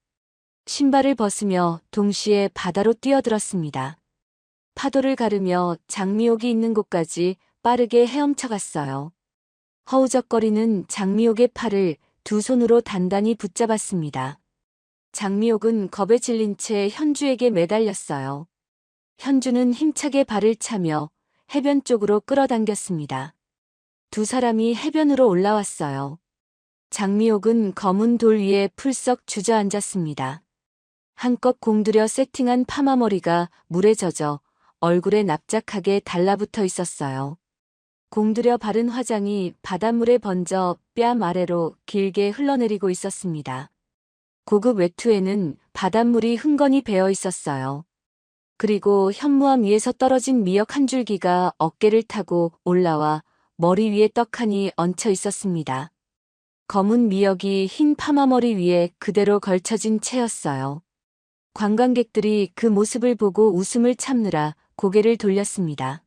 신발을 벗으며 동시에 바다로 뛰어들었습니다. 파도를 가르며 장미옥이 있는 곳까지 빠르게 헤엄쳐갔어요. 허우적거리는 장미옥의 팔을 두 손으로 단단히 붙잡았습니다. 장미옥은 겁에 질린 채 현주에게 매달렸어요. 현주는 힘차게 발을 차며 해변 쪽으로 끌어당겼습니다. 두 사람이 해변으로 올라왔어요. 장미옥은 검은 돌 위에 풀썩 주저앉았습니다. 한껏 공들여 세팅한 파마머리가 물에 젖어 얼굴에 납작하게 달라붙어 있었어요. 공들여 바른 화장이 바닷물에 번져 뺨 아래로 길게 흘러내리고 있었습니다. 고급 외투에는 바닷물이 흥건히 배어 있었어요. 그리고 현무암 위에서 떨어진 미역 한 줄기가 어깨를 타고 올라와 머리 위에 떡하니 얹혀 있었습니다. 검은 미역이 흰 파마머리 위에 그대로 걸쳐진 채였어요. 관광객들이 그 모습을 보고 웃음을 참느라 고개를 돌렸습니다.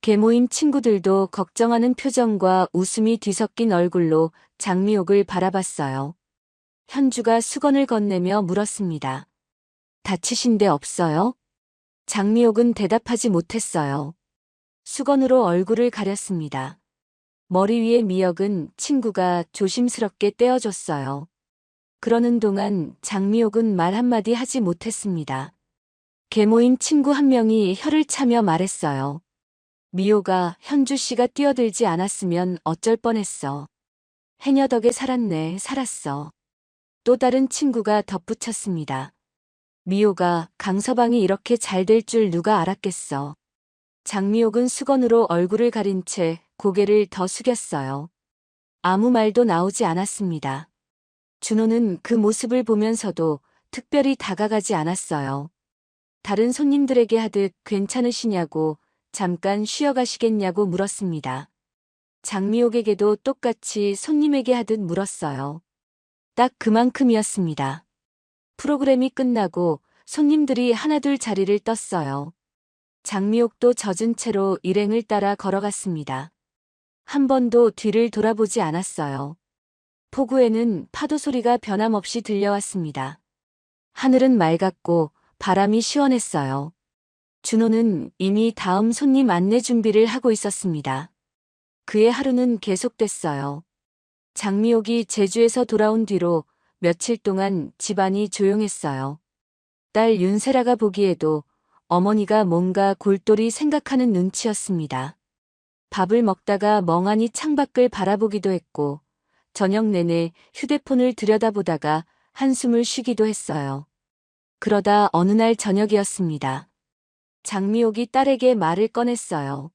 계모임 친구들도 걱정하는 표정과 웃음이 뒤섞인 얼굴로 장미옥을 바라봤어요. 현주가 수건을 건네며 물었습니다. 다치신 데 없어요? 장미옥은 대답하지 못했어요. 수건으로 얼굴을 가렸습니다. 머리 위에 미역은 친구가 조심스럽게 떼어줬어요. 그러는 동안 장미옥은 말 한마디 하지 못했습니다. 계모인 친구 한 명이 혀를 차며 말했어요. 미호가 현주 씨가 뛰어들지 않았으면 어쩔 뻔했어. 해녀 덕에 살았네, 살았어. 또 다른 친구가 덧붙였습니다. 미호가 강서방이 이렇게 잘 될 줄 누가 알았겠어. 장미옥은 수건으로 얼굴을 가린 채 고개를 더 숙였어요. 아무 말도 나오지 않았습니다. 준호는 그 모습을 보면서도 특별히 다가가지 않았어요. 다른 손님들에게 하듯 괜찮으시냐고 잠깐 쉬어가시겠냐고 물었습니다. 장미옥에게도 똑같이 손님에게 하듯 물었어요. 딱 그만큼이었습니다. 프로그램이 끝나고 손님들이 하나둘 자리를 떴어요. 장미옥도 젖은 채로 일행을 따라 걸어갔습니다. 한 번도 뒤를 돌아보지 않았어요. 포구에는 파도 소리가 변함없이 들려왔습니다. 하늘은 맑았고 바람이 시원했어요. 준호는 이미 다음 손님 안내 준비를 하고 있었습니다. 그의 하루는 계속됐어요. 장미옥이 제주에서 돌아온 뒤로 며칠 동안 집안이 조용했어요. 딸 윤세라가 보기에도 어머니가 뭔가 골똘히 생각하는 눈치였습니다. 밥을 먹다가 멍하니 창밖을 바라보기도 했고 저녁 내내 휴대폰을 들여다보다가 한숨을 쉬기도 했어요. 그러다 어느 날 저녁이었습니다. 장미옥이 딸에게 말을 꺼냈어요.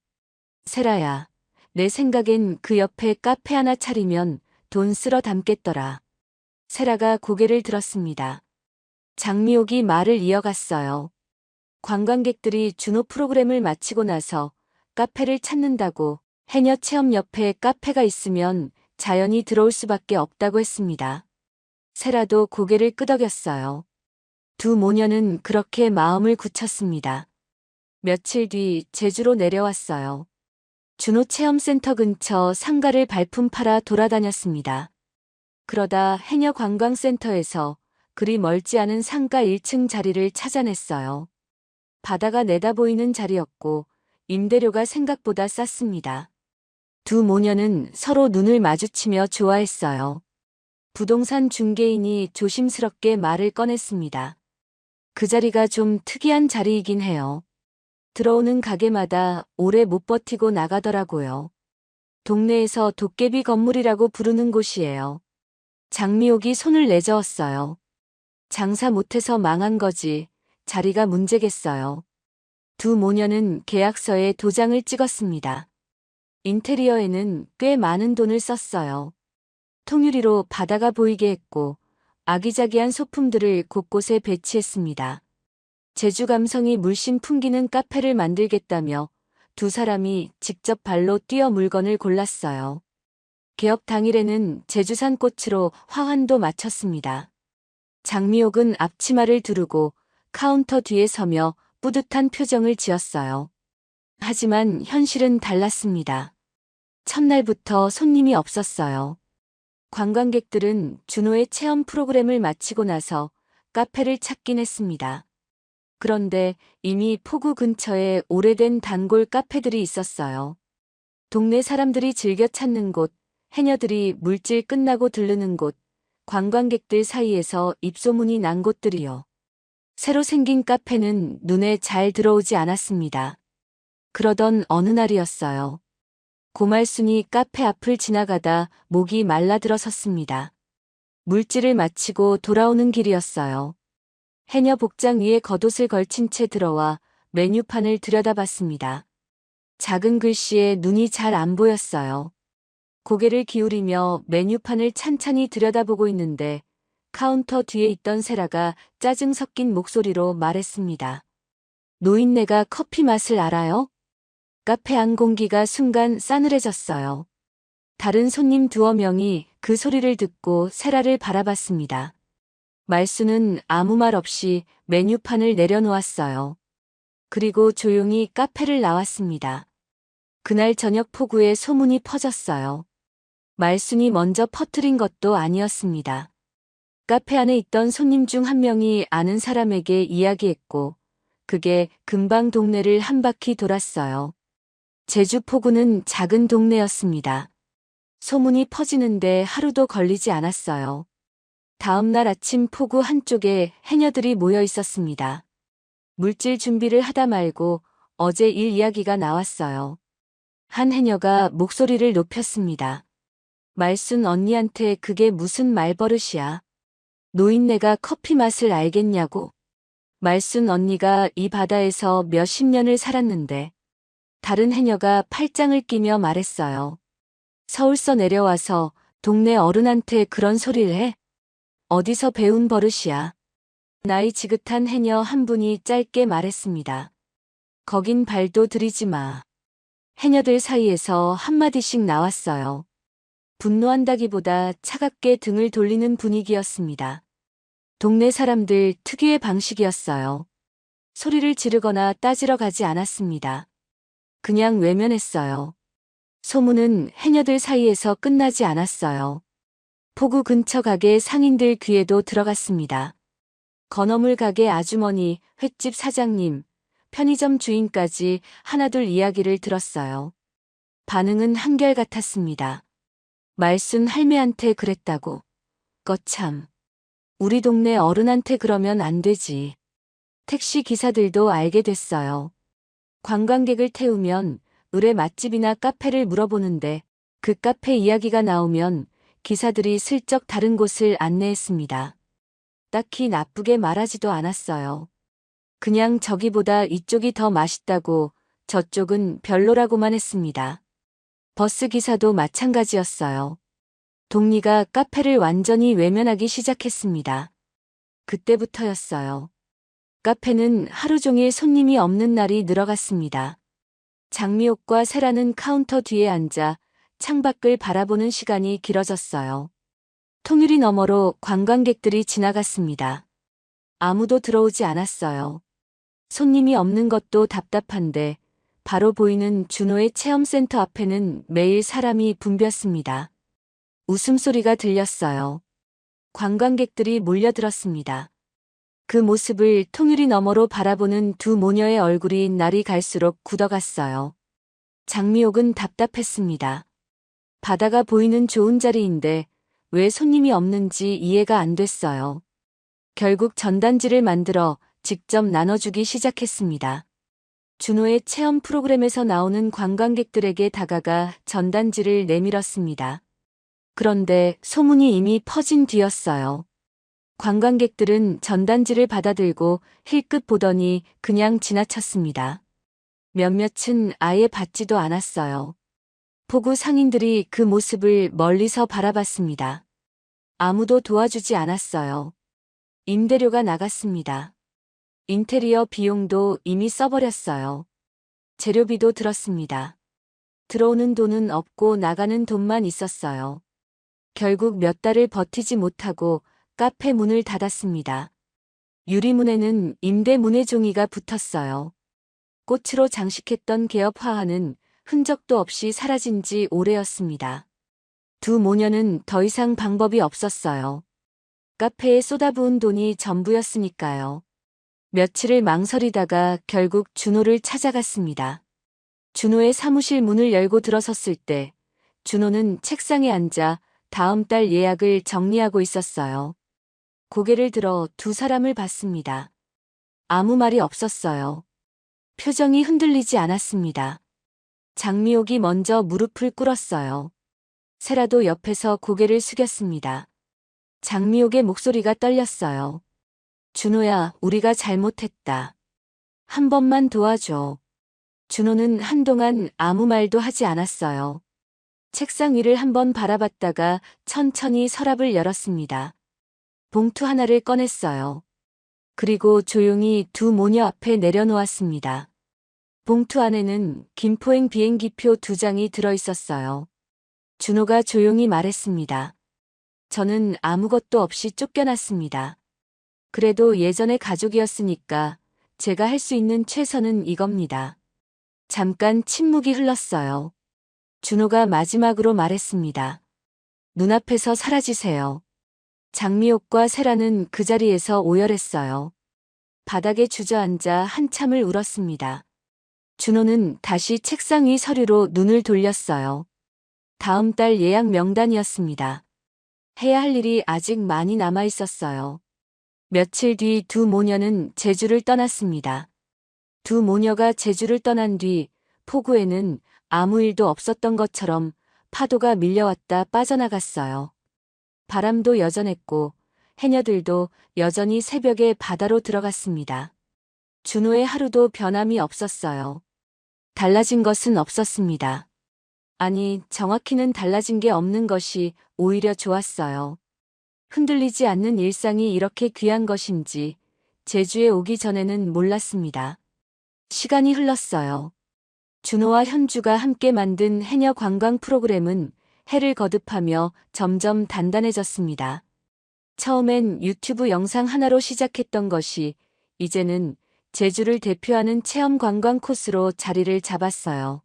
세라야, 내 생각엔 그 옆에 카페 하나 차리면 돈 쓸어 담겠더라. 세라가 고개를 들었습니다. 장미옥이 말을 이어갔어요. 관광객들이 준호 프로그램을 마치고 나서 카페를 찾는다고 해녀 체험 옆에 카페가 있으면 자연히 들어올 수밖에 없다고 했습니다. 세라도 고개를 끄덕였어요. 두 모녀는 그렇게 마음을 굳혔습니다. 며칠 뒤 제주로 내려왔어요. 준호 체험센터 근처 상가를 발품 팔아 돌아다녔습니다. 그러다 해녀 관광센터에서 그리 멀지 않은 상가 1층 자리를 찾아냈어요. 바다가 내다보이는 자리였고 임대료가 생각보다 쌌습니다. 두 모녀는 서로 눈을 마주치며 좋아했어요. 부동산 중개인이 조심스럽게 말을 꺼냈습니다. 그 자리가 좀 특이한 자리이긴 해요. 들어오는 가게마다 오래 못 버티고 나가더라고요. 동네에서 도깨비 건물이라고 부르는 곳이에요. 장미옥이 손을 내저었어요. 장사 못해서 망한 거지 자리가 문제겠어요. 두 모녀는 계약서에 도장을 찍었습니다. 인테리어에는 꽤 많은 돈을 썼어요. 통유리로 바다가 보이게 했고 아기자기한 소품들을 곳곳에 배치했습니다. 제주 감성이 물씬 풍기는 카페를 만들겠다며 두 사람이 직접 발로 뛰어 물건을 골랐어요. 개업 당일에는 제주산 꽃으로 화환도 마쳤습니다. 장미옥은 앞치마를 두르고 카운터 뒤에 서며 뿌듯한 표정을 지었어요. 하지만 현실은 달랐습니다. 첫날부터 손님이 없었어요. 관광객들은 준호의 체험 프로그램을 마치고 나서 카페를 찾긴 했습니다. 그런데 이미 포구 근처에 오래된 단골 카페들이 있었어요. 동네 사람들이 즐겨 찾는 곳, 해녀들이 물질 끝나고 들르는 곳, 관광객들 사이에서 입소문이 난 곳들이요. 새로 생긴 카페는 눈에 잘 들어오지 않았습니다. 그러던 어느 날이었어요. 고말순이 카페 앞을 지나가다 목이 말라들어섰습니다. 물질을 마치고 돌아오는 길이었어요. 해녀 복장 위에 겉옷을 걸친 채 들어와 메뉴판을 들여다봤습니다. 작은 글씨에 눈이 잘 안 보였어요. 고개를 기울이며 메뉴판을 찬찬히 들여다보고 있는데 카운터 뒤에 있던 세라가 짜증 섞인 목소리로 말했습니다. 노인네가 커피 맛을 알아요? 카페 안 공기가 순간 싸늘해졌어요. 다른 손님 두어 명이 그 소리를 듣고 세라를 바라봤습니다. 말수는 아무 말 없이 메뉴판을 내려놓았어요. 그리고 조용히 카페를 나왔습니다. 그날 저녁 폭우에 소문이 퍼졌어요. 말순이 먼저 퍼뜨린 것도 아니었습니다. 카페 안에 있던 손님 중 한 명이 아는 사람에게 이야기했고, 그게 금방 동네를 한 바퀴 돌았어요. 제주 포구는 작은 동네였습니다. 소문이 퍼지는데 하루도 걸리지 않았어요. 다음 날 아침 포구 한쪽에 해녀들이 모여 있었습니다. 물질 준비를 하다 말고 어제 일 이야기가 나왔어요. 한 해녀가 목소리를 높였습니다. 말순 언니한테 그게 무슨 말버릇이야. 노인네가 커피 맛을 알겠냐고. 말순 언니가 이 바다에서 몇십 년을 살았는데. 다른 해녀가 팔짱을 끼며 말했어요. 서울서 내려와서 동네 어른한테 그런 소리를 해? 어디서 배운 버릇이야. 나이 지긋한 해녀 한 분이 짧게 말했습니다. 거긴 발도 들이지 마. 해녀들 사이에서 한마디씩 나왔어요. 분노한다기보다 차갑게 등을 돌리는 분위기였습니다. 동네 사람들 특유의 방식이었어요. 소리를 지르거나 따지러 가지 않았습니다. 그냥 외면했어요. 소문은 해녀들 사이에서 끝나지 않았어요. 포구 근처 가게 상인들 귀에도 들어갔습니다. 건어물 가게 아주머니, 횟집 사장님, 편의점 주인까지 하나둘 이야기를 들었어요. 반응은 한결같았습니다. 말순 할매한테 그랬다고. 거참. 우리 동네 어른한테 그러면 안 되지. 택시 기사들도 알게 됐어요. 관광객을 태우면 을의 맛집이나 카페를 물어보는데 그 카페 이야기가 나오면 기사들이 슬쩍 다른 곳을 안내했습니다. 딱히 나쁘게 말하지도 않았어요. 그냥 저기보다 이쪽이 더 맛있다고, 저쪽은 별로라고만 했습니다. 버스 기사도 마찬가지였어요. 동리가 카페를 완전히 외면하기 시작했습니다. 그때부터였어요. 카페는 하루 종일 손님이 없는 날이 늘어갔습니다. 장미옥과 세라는 카운터 뒤에 앉아 창밖을 바라보는 시간이 길어졌어요. 통유리 너머로 관광객들이 지나갔습니다. 아무도 들어오지 않았어요. 손님이 없는 것도 답답한데 바로 보이는 준호의 체험센터 앞에는 매일 사람이 붐볐습니다. 웃음소리가 들렸어요. 관광객들이 몰려들었습니다. 그 모습을 통유리 너머로 바라보는 두 모녀의 얼굴이 날이 갈수록 굳어갔어요. 장미옥은 답답했습니다. 바다가 보이는 좋은 자리인데 왜 손님이 없는지 이해가 안 됐어요. 결국 전단지를 만들어 직접 나눠주기 시작했습니다. 준호의 체험 프로그램에서 나오는 관광객들에게 다가가 전단지를 내밀었습니다. 그런데 소문이 이미 퍼진 뒤였어요. 관광객들은 전단지를 받아들고 힐끗 보더니 그냥 지나쳤습니다. 몇몇은 아예 받지도 않았어요. 포구 상인들이 그 모습을 멀리서 바라봤습니다. 아무도 도와주지 않았어요. 임대료가 나갔습니다. 인테리어 비용도 이미 써버렸어요. 재료비도 들었습니다. 들어오는 돈은 없고 나가는 돈만 있었어요. 결국 몇 달을 버티지 못하고 카페 문을 닫았습니다. 유리문에는 임대 문의 종이가 붙었어요. 꽃으로 장식했던 개업 화환은 흔적도 없이 사라진 지 오래였습니다. 두 모녀는 더 이상 방법이 없었어요. 카페에 쏟아부은 돈이 전부였으니까요. 며칠을 망설이다가 결국 준호를 찾아갔습니다. 준호의 사무실 문을 열고 들어섰을 때 준호는 책상에 앉아 다음 달 예약을 정리하고 있었어요. 고개를 들어 두 사람을 봤습니다. 아무 말이 없었어요. 표정이 흔들리지 않았습니다. 장미옥이 먼저 무릎을 꿇었어요. 세라도 옆에서 고개를 숙였습니다. 장미옥의 목소리가 떨렸어요. 준호야, 우리가 잘못했다. 한 번만 도와줘. 준호는 한동안 아무 말도 하지 않았어요. 책상 위를 한번 바라봤다가 천천히 서랍을 열었습니다. 봉투 하나를 꺼냈어요. 그리고 조용히 두 모녀 앞에 내려놓았습니다. 봉투 안에는 김포행 비행기표 2장이 들어있었어요. 준호가 조용히 말했습니다. 저는 아무것도 없이 쫓겨났습니다. 그래도 예전의 가족이었으니까 제가 할 수 있는 최선은 이겁니다. 잠깐 침묵이 흘렀어요. 준호가 마지막으로 말했습니다. 눈앞에서 사라지세요. 장미옥과 세라는 그 자리에서 오열했어요. 바닥에 주저앉아 한참을 울었습니다. 준호는 다시 책상 위 서류로 눈을 돌렸어요. 다음 달 예약 명단이었습니다. 해야 할 일이 아직 많이 남아 있었어요. 며칠 뒤 두 모녀는 제주를 떠났습니다. 두 모녀가 제주를 떠난 뒤 포구에는 아무 일도 없었던 것처럼 파도가 밀려왔다 빠져나갔어요. 바람도 여전했고 해녀들도 여전히 새벽에 바다로 들어갔습니다. 준호의 하루도 변함이 없었어요. 달라진 것은 없었습니다. 아니, 정확히는 달라진 게 없는 것이 오히려 좋았어요. 흔들리지 않는 일상이 이렇게 귀한 것인지 제주에 오기 전에는 몰랐습니다. 시간이 흘렀어요. 준호와 현주가 함께 만든 해녀 관광 프로그램은 해를 거듭하며 점점 단단해졌습니다. 처음엔 유튜브 영상 하나로 시작했던 것이 이제는 제주를 대표하는 체험 관광 코스로 자리를 잡았어요.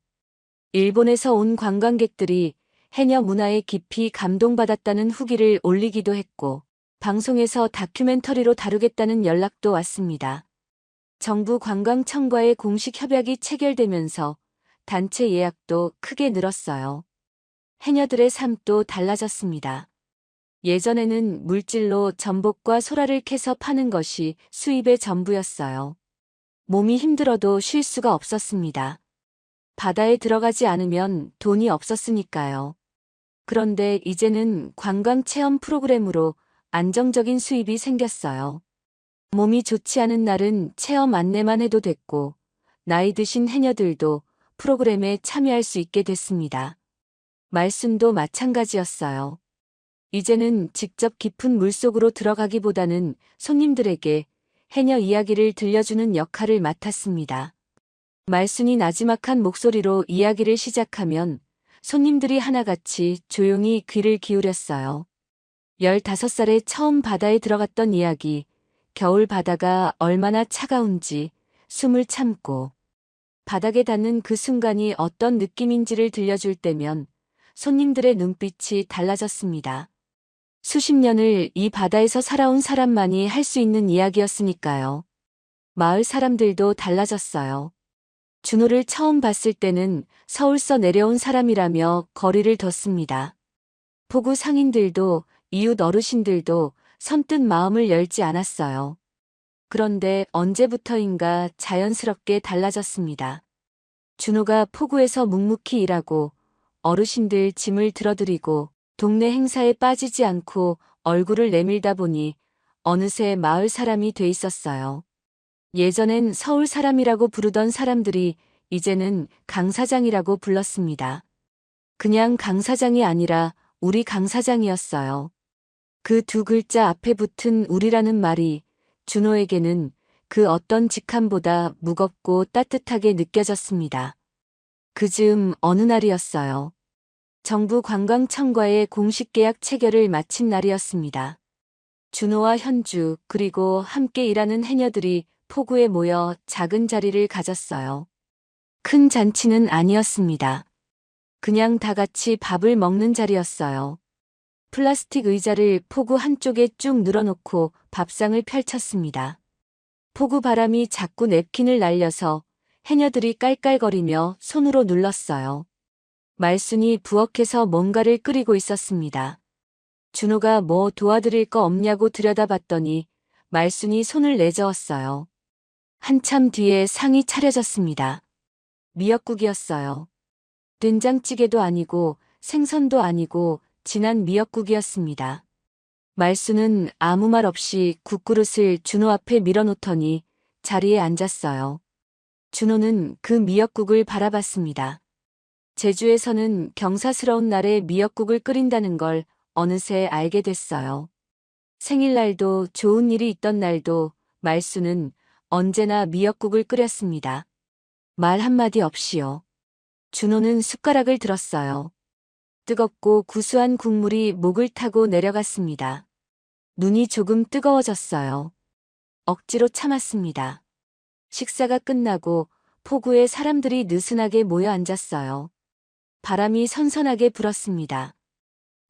일본에서 온 관광객들이 해녀 문화에 깊이 감동받았다는 후기를 올리기도 했고, 방송에서 다큐멘터리로 다루겠다는 연락도 왔습니다. 정부 관광청과의 공식 협약이 체결되면서 단체 예약도 크게 늘었어요. 해녀들의 삶도 달라졌습니다. 예전에는 물질로 전복과 소라를 캐서 파는 것이 수입의 전부였어요. 몸이 힘들어도 쉴 수가 없었습니다. 바다에 들어가지 않으면 돈이 없었으니까요. 그런데 이제는 관광 체험 프로그램으로 안정적인 수입이 생겼어요. 몸이 좋지 않은 날은 체험 안내만 해도 됐고, 나이 드신 해녀들도 프로그램에 참여할 수 있게 됐습니다. 말순도 마찬가지였어요. 이제는 직접 깊은 물속으로 들어가기보다는 손님들에게 해녀 이야기를 들려주는 역할을 맡았습니다. 말순이 나지막한 목소리로 이야기를 시작하면 손님들이 하나같이 조용히 귀를 기울였어요. 15살에 처음 바다에 들어갔던 이야기, 겨울 바다가 얼마나 차가운지, 숨을 참고 바닥에 닿는 그 순간이 어떤 느낌인지를 들려줄 때면 손님들의 눈빛이 달라졌습니다. 수십 년을 이 바다에서 살아온 사람만이 할 수 있는 이야기였으니까요. 마을 사람들도 달라졌어요. 준호를 처음 봤을 때는 서울서 내려온 사람이라며 거리를 뒀습니다. 포구 상인들도 이웃 어르신들도 선뜻 마음을 열지 않았어요. 그런데 언제부터인가 자연스럽게 달라졌습니다. 준호가 포구에서 묵묵히 일하고 어르신들 짐을 들어드리고 동네 행사에 빠지지 않고 얼굴을 내밀다 보니 어느새 마을 사람이 돼 있었어요. 예전엔 서울 사람이라고 부르던 사람들이 이제는 강 사장이라고 불렀습니다. 그냥 강 사장이 아니라 우리 강 사장이었어요. 그 두 글자 앞에 붙은 우리라는 말이 준호에게는 그 어떤 직함보다 무겁고 따뜻하게 느껴졌습니다. 그 즈음 어느 날이었어요. 정부 관광청과의 공식 계약 체결을 마친 날이었습니다. 준호와 현주 그리고 함께 일하는 해녀들이 포구에 모여 작은 자리를 가졌어요. 큰 잔치는 아니었습니다. 그냥 다 같이 밥을 먹는 자리였어요. 플라스틱 의자를 포구 한쪽에 쭉 늘어놓고 밥상을 펼쳤습니다. 포구 바람이 자꾸 냅킨을 날려서 해녀들이 깔깔거리며 손으로 눌렀어요. 말순이 부엌에서 뭔가를 끓이고 있었습니다. 준호가 뭐 도와드릴 거 없냐고 들여다봤더니 말순이 손을 내저었어요. 한참 뒤에 상이 차려졌습니다. 미역국이었어요. 된장찌개도 아니고 생선도 아니고 진한 미역국이었습니다. 말순은 아무 말 없이 국그릇을 준호 앞에 밀어놓더니 자리에 앉았어요. 준호는 그 미역국을 바라봤습니다. 제주에서는 경사스러운 날에 미역국을 끓인다는 걸 어느새 알게 됐어요. 생일날도 좋은 일이 있던 날도 말수는 언제나 미역국을 끓였습니다. 말 한마디 없이요. 준호는 숟가락을 들었어요. 뜨겁고 구수한 국물이 목을 타고 내려갔습니다. 눈이 조금 뜨거워졌어요. 억지로 참았습니다. 식사가 끝나고 포구에 사람들이 느슨하게 모여 앉았어요. 바람이 선선하게 불었습니다.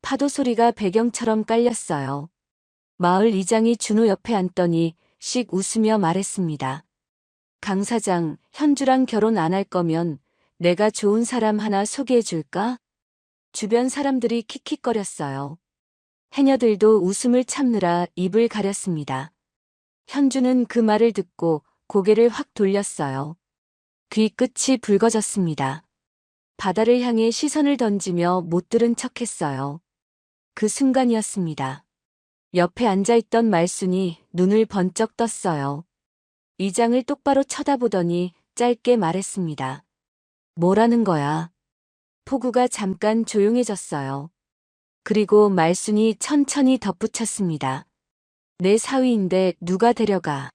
파도 소리가 배경처럼 깔렸어요. 마을 이장이 준호 옆에 앉더니 씩 웃으며 말했습니다. 강 사장, 현주랑 결혼 안 할 거면 내가 좋은 사람 하나 소개해 줄까? 주변 사람들이 킥킥거렸어요. 해녀들도 웃음을 참느라 입을 가렸습니다. 현주는 그 말을 듣고 고개를 확 돌렸어요. 귀 끝이 붉어졌습니다. 바다를 향해 시선을 던지며 못 들은 척했어요. 그 순간이었습니다. 옆에 앉아있던 말순이 눈을 번쩍 떴어요. 이장을 똑바로 쳐다보더니 짧게 말했습니다. 뭐라는 거야? 포구가 잠깐 조용해졌어요. 그리고 말순이 천천히 덧붙였습니다. 내 사위인데 누가 데려가?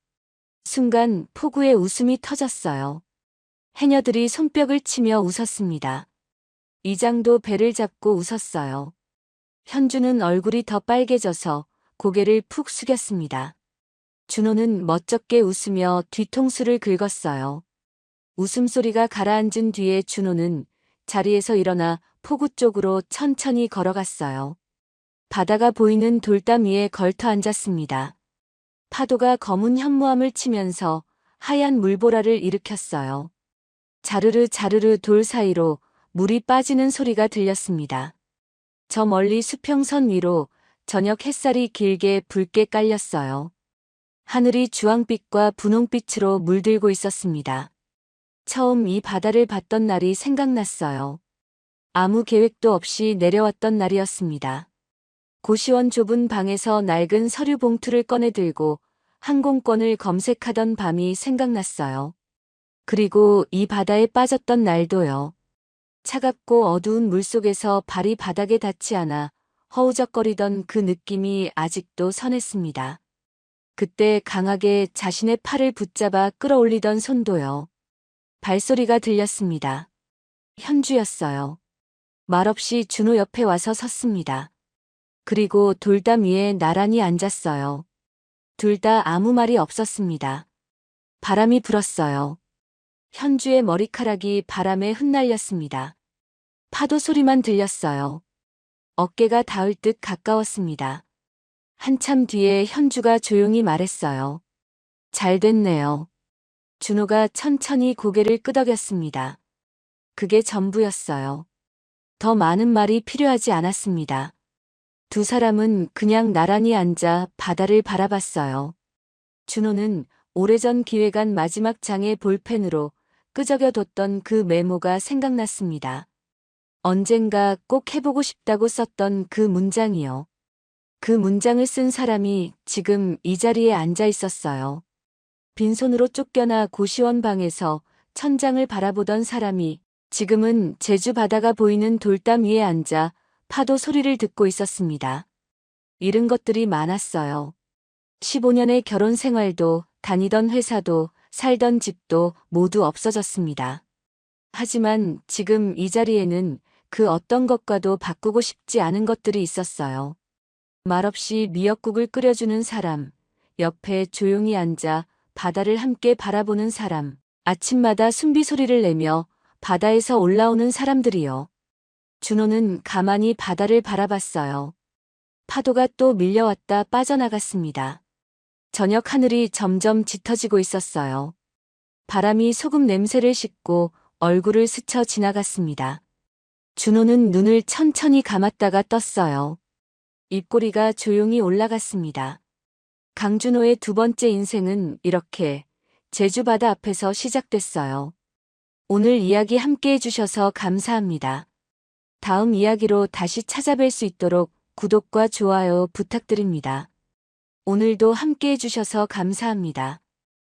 순간 포구의 웃음이 터졌어요. 해녀들이 손뼉을 치며 웃었습니다. 이장도 배를 잡고 웃었어요. 현주는 얼굴이 더 빨개져서 고개를 푹 숙였습니다. 준호는 멋쩍게 웃으며 뒤통수를 긁었어요. 웃음소리가 가라앉은 뒤에 준호는 자리에서 일어나 포구 쪽으로 천천히 걸어갔어요. 바다가 보이는 돌담 위에 걸터 앉았습니다. 파도가 검은 현무암을 치면서 하얀 물보라를 일으켰어요. 자르르 자르르 돌 사이로 물이 빠지는 소리가 들렸습니다. 저 멀리 수평선 위로 저녁 햇살이 길게 붉게 깔렸어요. 하늘이 주황빛과 분홍빛으로 물들고 있었습니다. 처음 이 바다를 봤던 날이 생각났어요. 아무 계획도 없이 내려왔던 날이었습니다. 고시원 좁은 방에서 낡은 서류 봉투를 꺼내 들고 항공권을 검색하던 밤이 생각났어요. 그리고 이 바다에 빠졌던 날도요. 차갑고 어두운 물속에서 발이 바닥에 닿지 않아 허우적거리던 그 느낌이 아직도 선했습니다. 그때 강하게 자신의 팔을 붙잡아 끌어올리던 손도요. 발소리가 들렸습니다. 현주였어요. 말없이 준호 옆에 와서 섰습니다. 그리고 돌담 위에 나란히 앉았어요. 둘 다 아무 말이 없었습니다. 바람이 불었어요. 현주의 머리카락이 바람에 흩날렸습니다. 파도 소리만 들렸어요. 어깨가 닿을 듯 가까웠습니다. 한참 뒤에 현주가 조용히 말했어요. 잘 됐네요. 준호가 천천히 고개를 끄덕였습니다. 그게 전부였어요. 더 많은 말이 필요하지 않았습니다. 두 사람은 그냥 나란히 앉아 바다를 바라봤어요. 준호는 오래전 기획안 마지막 장에 볼펜으로 끄적여뒀던 그 메모가 생각났습니다. 언젠가 꼭 해보고 싶다고 썼던 그 문장이요. 그 문장을 쓴 사람이 지금 이 자리에 앉아 있었어요. 빈손으로 쫓겨나 고시원 방에서 천장을 바라보던 사람이 지금은 제주 바다가 보이는 돌담 위에 앉아 파도 소리를 듣고 있었습니다. 잃은 것들이 많았어요. 15년의 결혼 생활도 다니던 회사도 살던 집도 모두 없어졌습니다. 하지만 지금 이 자리에는 그 어떤 것과도 바꾸고 싶지 않은 것들이 있었어요. 말없이 미역국을 끓여주는 사람, 옆에 조용히 앉아 바다를 함께 바라보는 사람, 아침마다 숨비 소리를 내며 바다에서 올라오는 사람들이요. 준호는 가만히 바다를 바라봤어요. 파도가 또 밀려왔다 빠져나갔습니다. 저녁 하늘이 점점 짙어지고 있었어요. 바람이 소금 냄새를 싣고 얼굴을 스쳐 지나갔습니다. 준호는 눈을 천천히 감았다가 떴어요. 입꼬리가 조용히 올라갔습니다. 강준호의 두 번째 인생은 이렇게 제주 바다 앞에서 시작됐어요. 오늘 이야기 함께 해주셔서 감사합니다. 다음 이야기로 다시 찾아뵐 수 있도록 구독과 좋아요 부탁드립니다. 오늘도 함께 해주셔서 감사합니다.